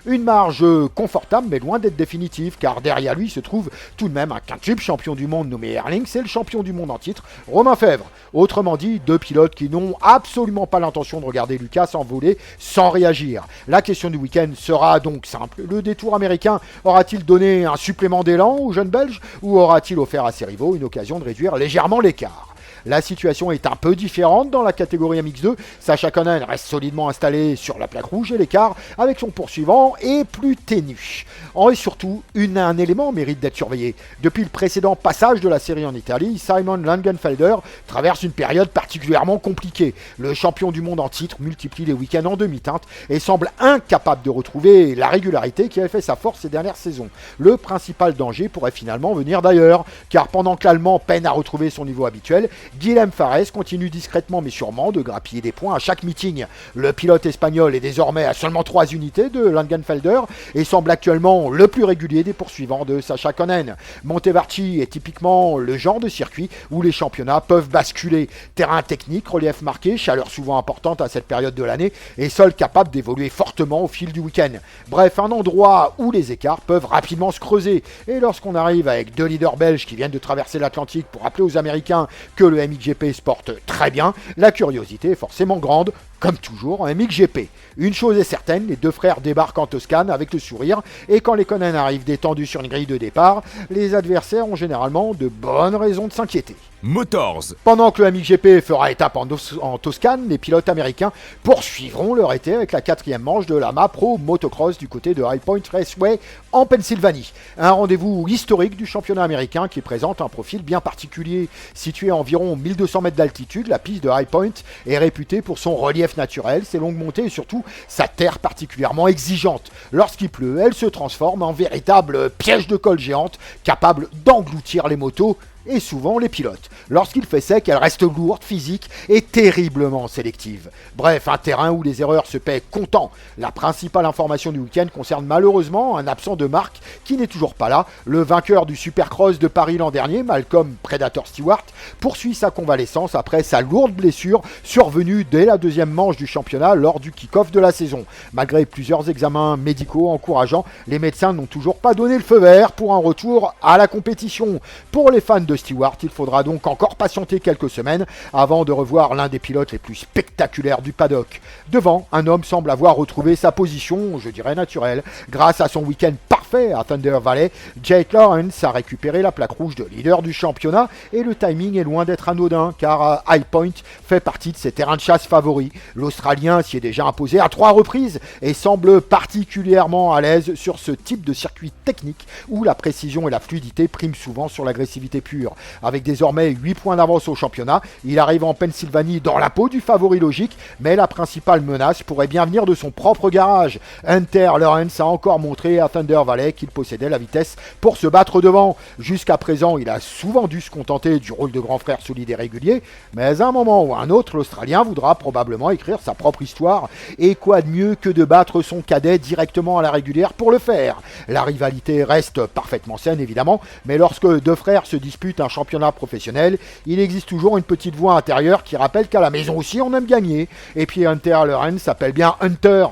Une marge confortable mais loin d'être définitive, car derrière lui se trouve tout de même un quintuple champion du monde nommé Erlings et le champion du monde en titre, Romain Fèvre. Autrement dit, deux pilotes qui n'ont absolument pas l'intention de regarder Lucas s'envoler sans réagir. La question du week-end sera donc simple. Le détour américain aura-t-il donné un supplément d'élan aux jeunes Belges ou aura-t-il offert à ses rivaux une occasion de réduire légèrement l'écart ? La situation est un peu différente dans la catégorie MX2. Sacha Conan reste solidement installé sur la plaque rouge et l'écart avec son poursuivant est plus ténu. Et surtout, un élément mérite d'être surveillé. Depuis le précédent passage de la série en Italie, Simon Langenfelder traverse une période particulièrement compliquée. Le champion du monde en titre multiplie les week-ends en demi-teinte et semble incapable de retrouver la régularité qui avait fait sa force ces dernières saisons. Le principal danger pourrait finalement venir d'ailleurs, car pendant que l'Allemand peine à retrouver son niveau habituel, Guilhem Fares continue discrètement mais sûrement de grappiller des points à chaque meeting. Le pilote espagnol est désormais à seulement 3 unités de Langenfelder et semble actuellement le plus régulier des poursuivants de Sacha Conen. Montevarchi est typiquement le genre de circuit où les championnats peuvent basculer. Terrain technique, relief marqué, chaleur souvent importante à cette période de l'année et sol capable d'évoluer fortement au fil du week-end. Bref, un endroit où les écarts peuvent rapidement se creuser. Et lorsqu'on arrive avec deux leaders belges qui viennent de traverser l'Atlantique pour rappeler aux Américains que le MXGP se porte très bien, la curiosité est forcément grande, comme toujours en MXGP. Une chose est certaine, les deux frères débarquent en Toscane avec le sourire, et quand les Conan arrivent détendus sur une grille de départ, les adversaires ont généralement de bonnes raisons de s'inquiéter. Motors. Pendant que le MXGP fera étape en Toscane, les pilotes américains poursuivront leur été avec la 4e manche de la AMA Pro Motocross du côté de High Point Raceway en Pennsylvanie. Un rendez-vous historique du championnat américain qui présente un profil bien particulier. Située à environ 1200 mètres d'altitude, la piste de High Point est réputée pour son relief naturel, ses longues montées et surtout sa terre particulièrement exigeante. Lorsqu'il pleut, elle se transforme en véritable piège de colle géante capable d'engloutir les motos et souvent les pilotes. Lorsqu'il fait sec, elle reste lourde, physique et terriblement sélective. Bref, un terrain où les erreurs se paient comptant. La principale information du week-end concerne malheureusement un absent de marque qui n'est toujours pas là. Le vainqueur du Supercross de Paris l'an dernier, Malcolm Predator Stewart, poursuit sa convalescence après sa lourde blessure survenue dès la 2e manche du championnat lors du kick-off de la saison. Malgré plusieurs examens médicaux encourageants, les médecins n'ont toujours pas donné le feu vert pour un retour à la compétition. Pour les fans de Stewart, il faudra donc encore patienter quelques semaines avant de revoir l'un des pilotes les plus spectaculaires du paddock. Devant, un homme semble avoir retrouvé sa position, je dirais naturelle, grâce à son week-end parfait à Thunder Valley. Jake Lawrence a récupéré la plaque rouge de leader du championnat et le timing est loin d'être anodin car High Point fait partie de ses terrains de chasse favoris. L'Australien s'y est déjà imposé à 3 reprises et semble particulièrement à l'aise sur ce type de circuit technique où la précision et la fluidité priment souvent sur l'agressivité pure. Avec désormais 8 points d'avance au championnat, il arrive en Pennsylvanie dans la peau du favori logique, mais la principale menace pourrait bien venir de son propre garage. Hunter Lawrence a encore montré à Thunder Valley savait qu'il possédait la vitesse pour se battre devant. Jusqu'à présent, il a souvent dû se contenter du rôle de grand frère solide et régulier, mais à un moment ou à un autre, l'Australien voudra probablement écrire sa propre histoire. Et quoi de mieux que de battre son cadet directement à la régulière pour le faire? La rivalité reste parfaitement saine évidemment, mais lorsque deux frères se disputent un championnat professionnel, il existe toujours une petite voix intérieure qui rappelle qu'à la maison aussi on aime gagner. Et puis Hunter Lorenz s'appelle bien Hunter.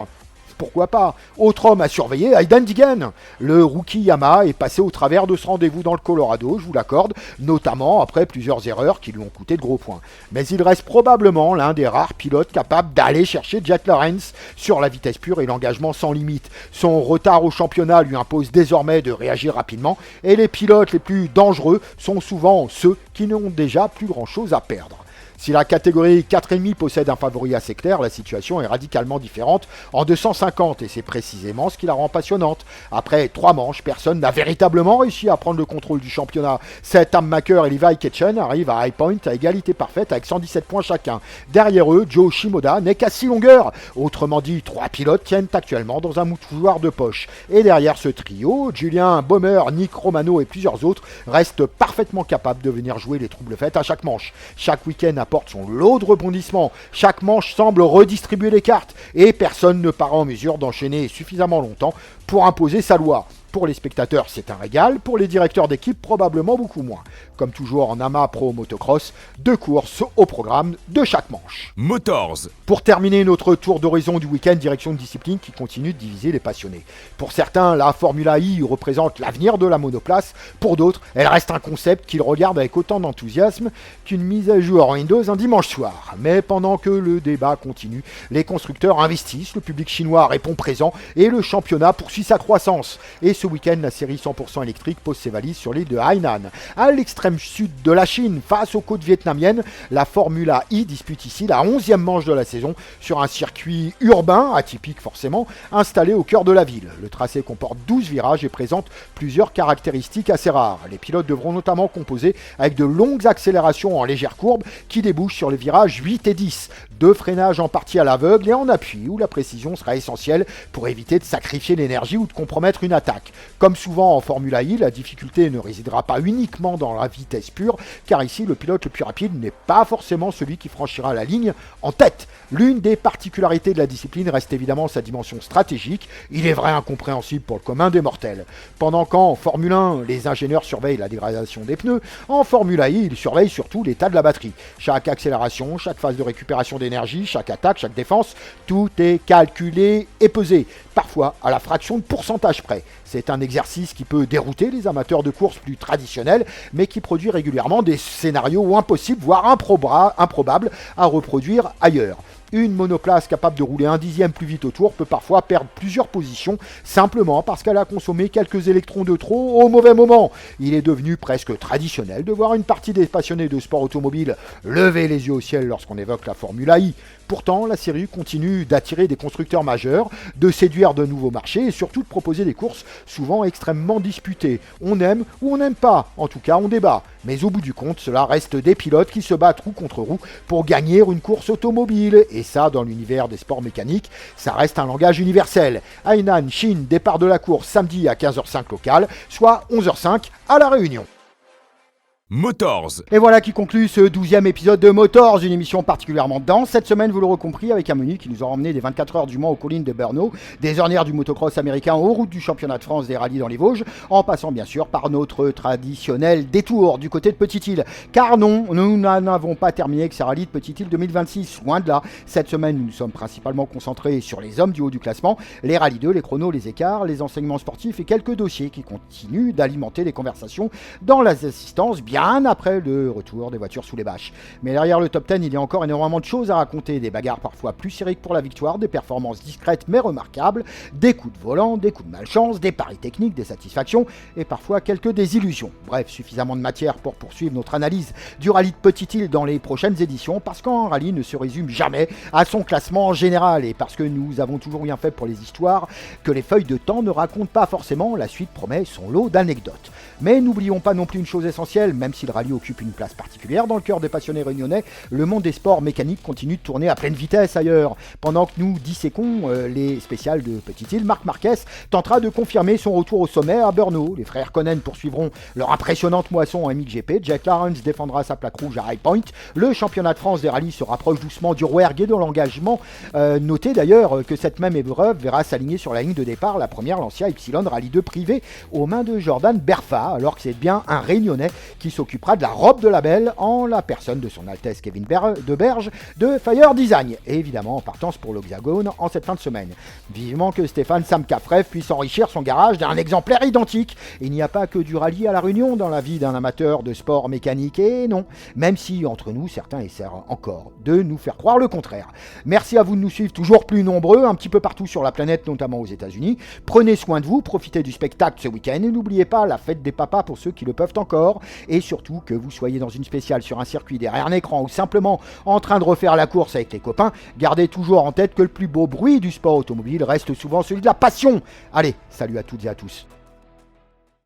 Pourquoi pas? Autre homme à surveiller, Aidan Digan. Le rookie Yamaha est passé au travers de ce rendez-vous dans le Colorado, je vous l'accorde, notamment après plusieurs erreurs qui lui ont coûté de gros points. Mais il reste probablement l'un des rares pilotes capables d'aller chercher Jack Lawrence sur la vitesse pure et l'engagement sans limite. Son retard au championnat lui impose désormais de réagir rapidement, et les pilotes les plus dangereux sont souvent ceux qui n'ont déjà plus grand-chose à perdre. Si la catégorie 4,5 possède un favori assez clair, la situation est radicalement différente en 250 et c'est précisément ce qui la rend passionnante. Après 3 manches, personne n'a véritablement réussi à prendre le contrôle du championnat. Seth Hammaker et Levi Ketchen arrivent à High Point à égalité parfaite avec 117 points chacun. Derrière eux, Joe Shimoda n'est qu'à 6 longueurs. Autrement dit, 3 pilotes tiennent actuellement dans un mouchoir de poche. Et derrière ce trio, Julien Baumer, Nick Romano et plusieurs autres restent parfaitement capables de venir jouer les troubles faits à chaque manche. Chaque week-end apporte son lot de rebondissements. Chaque manche semble redistribuer les cartes et personne ne paraît en mesure d'enchaîner suffisamment longtemps pour imposer sa loi. Pour les spectateurs, c'est un régal. Pour les directeurs d'équipe, probablement beaucoup moins. Comme toujours en AMA Pro Motocross, 2 courses au programme de chaque manche. Motors. Pour terminer notre tour d'horizon du week-end, direction de discipline qui continue de diviser les passionnés. Pour certains, la Formula I représente l'avenir de la monoplace. Pour d'autres, elle reste un concept qu'ils regardent avec autant d'enthousiasme qu'une mise à jour Windows un dimanche soir. Mais pendant que le débat continue, les constructeurs investissent, le public chinois répond présent et le championnat poursuit sa croissance. Et ce week-end, la série 100% électrique pose ses valises sur l'île de Hainan. À l'extrême sud de la Chine, face aux côtes vietnamiennes, la Formula I dispute ici la 11e manche de la saison sur un circuit urbain, atypique forcément, installé au cœur de la ville. Le tracé comporte 12 virages et présente plusieurs caractéristiques assez rares. Les pilotes devront notamment composer avec de longues accélérations en légères courbes qui débouchent sur les virages 8 et 10. 2 freinages en partie à l'aveugle et en appui où la précision sera essentielle pour éviter de sacrifier l'énergie ou de compromettre une attaque. Comme souvent en Formula I, la difficulté ne résidera pas uniquement dans la vitesse pure, car ici le pilote le plus rapide n'est pas forcément celui qui franchira la ligne en tête. L'une des particularités de la discipline reste évidemment sa dimension stratégique, il est vrai incompréhensible pour le commun des mortels. Pendant qu'en Formule 1, les ingénieurs surveillent la dégradation des pneus, en Formula I, ils surveillent surtout l'état de la batterie. Chaque accélération, chaque phase de récupération d'énergie, chaque attaque, chaque défense, tout est calculé et pesé, parfois à la fraction de pourcentage près. C'est un exercice qui peut dérouter les amateurs de course plus traditionnels, mais qui produit régulièrement des scénarios impossibles, voire improbables à reproduire ailleurs. Une monoplace capable de rouler 1/10 plus vite au tour peut parfois perdre plusieurs positions simplement parce qu'elle a consommé quelques électrons de trop au mauvais moment. Il est devenu presque traditionnel de voir une partie des passionnés de sport automobile lever les yeux au ciel lorsqu'on évoque la Formula I. Pourtant, la série continue d'attirer des constructeurs majeurs, de séduire de nouveaux marchés et surtout de proposer des courses souvent extrêmement disputées. On aime ou on n'aime pas, en tout cas on débat. Mais au bout du compte, cela reste des pilotes qui se battent roue contre roue pour gagner une course automobile. Et ça, dans l'univers des sports mécaniques, ça reste un langage universel. Hainan, Chine, départ de la course samedi à 15h05 local, soit 11h05 à La Réunion. Motors. Et voilà qui conclut ce 12e épisode de Motors, une émission particulièrement dense. Cette semaine, vous l'aurez compris, avec un menu qui nous a emmené des 24 heures du Mans aux collines de Brno, des ornières du motocross américain aux routes du championnat de France des rallyes dans les Vosges, en passant bien sûr par notre traditionnel détour du côté de Petite-Île. Car non, nous n'avons pas terminé avec ces rallyes de Petite-Île 2026, loin de là. Cette semaine, nous nous sommes principalement concentrés sur les hommes du haut du classement, les rallyes 2, les chronos, les écarts, les enseignements sportifs et quelques dossiers qui continuent d'alimenter les conversations dans les assistances bien après le retour des voitures sous les bâches. Mais derrière le top 10, il y a encore énormément de choses à raconter, des bagarres parfois plus serrées que pour la victoire, des performances discrètes mais remarquables, des coups de volant, des coups de malchance, des paris techniques, des satisfactions et parfois quelques désillusions. Bref, suffisamment de matière pour poursuivre notre analyse du rallye de Petite-Île dans les prochaines éditions, parce qu'un rallye ne se résume jamais à son classement en général et parce que nous avons toujours bien fait pour les histoires que les feuilles de temps ne racontent pas forcément, la suite promet son lot d'anecdotes. Mais n'oublions pas non plus une chose essentielle, même même si le rallye occupe une place particulière dans le cœur des passionnés réunionnais, le monde des sports mécaniques continue de tourner à pleine vitesse ailleurs. Pendant que nous disséquons les spéciales de Petite-Île, Marc Marquez tentera de confirmer son retour au sommet à Brno. Les frères Conen poursuivront leur impressionnante moisson en MXGP. Jack Lawrence défendra sa plaque rouge à High Point. Le championnat de France des rallyes se rapproche doucement du Rouergue et de l'engagement. Notez d'ailleurs que cette même épreuve verra s'aligner sur la ligne de départ la première Lancia Ypsilon Rallye 2 privée aux mains de Jordan Berfa, alors que c'est bien un Réunionnais qui s'occupera de la robe de la belle en la personne de son Altesse Kevin Deberge de Fire Design, et évidemment en partance pour l'Hexagone en cette fin de semaine. Vivement que Stéphane Samkafrev puisse enrichir son garage d'un exemplaire identique. Il n'y a pas que du rallye à la Réunion dans la vie d'un amateur de sport mécanique, et non, même si entre nous certains essaient encore de nous faire croire le contraire. Merci à vous de nous suivre toujours plus nombreux, un petit peu partout sur la planète, notamment aux États-Unis. Prenez soin de vous, profitez du spectacle ce week-end et n'oubliez pas la fête des papas pour ceux qui le peuvent encore, et surtout que vous soyez dans une spéciale sur un circuit derrière un écran ou simplement en train de refaire la course avec les copains, gardez toujours en tête que le plus beau bruit du sport automobile reste souvent celui de la passion. Allez, salut à toutes et à tous.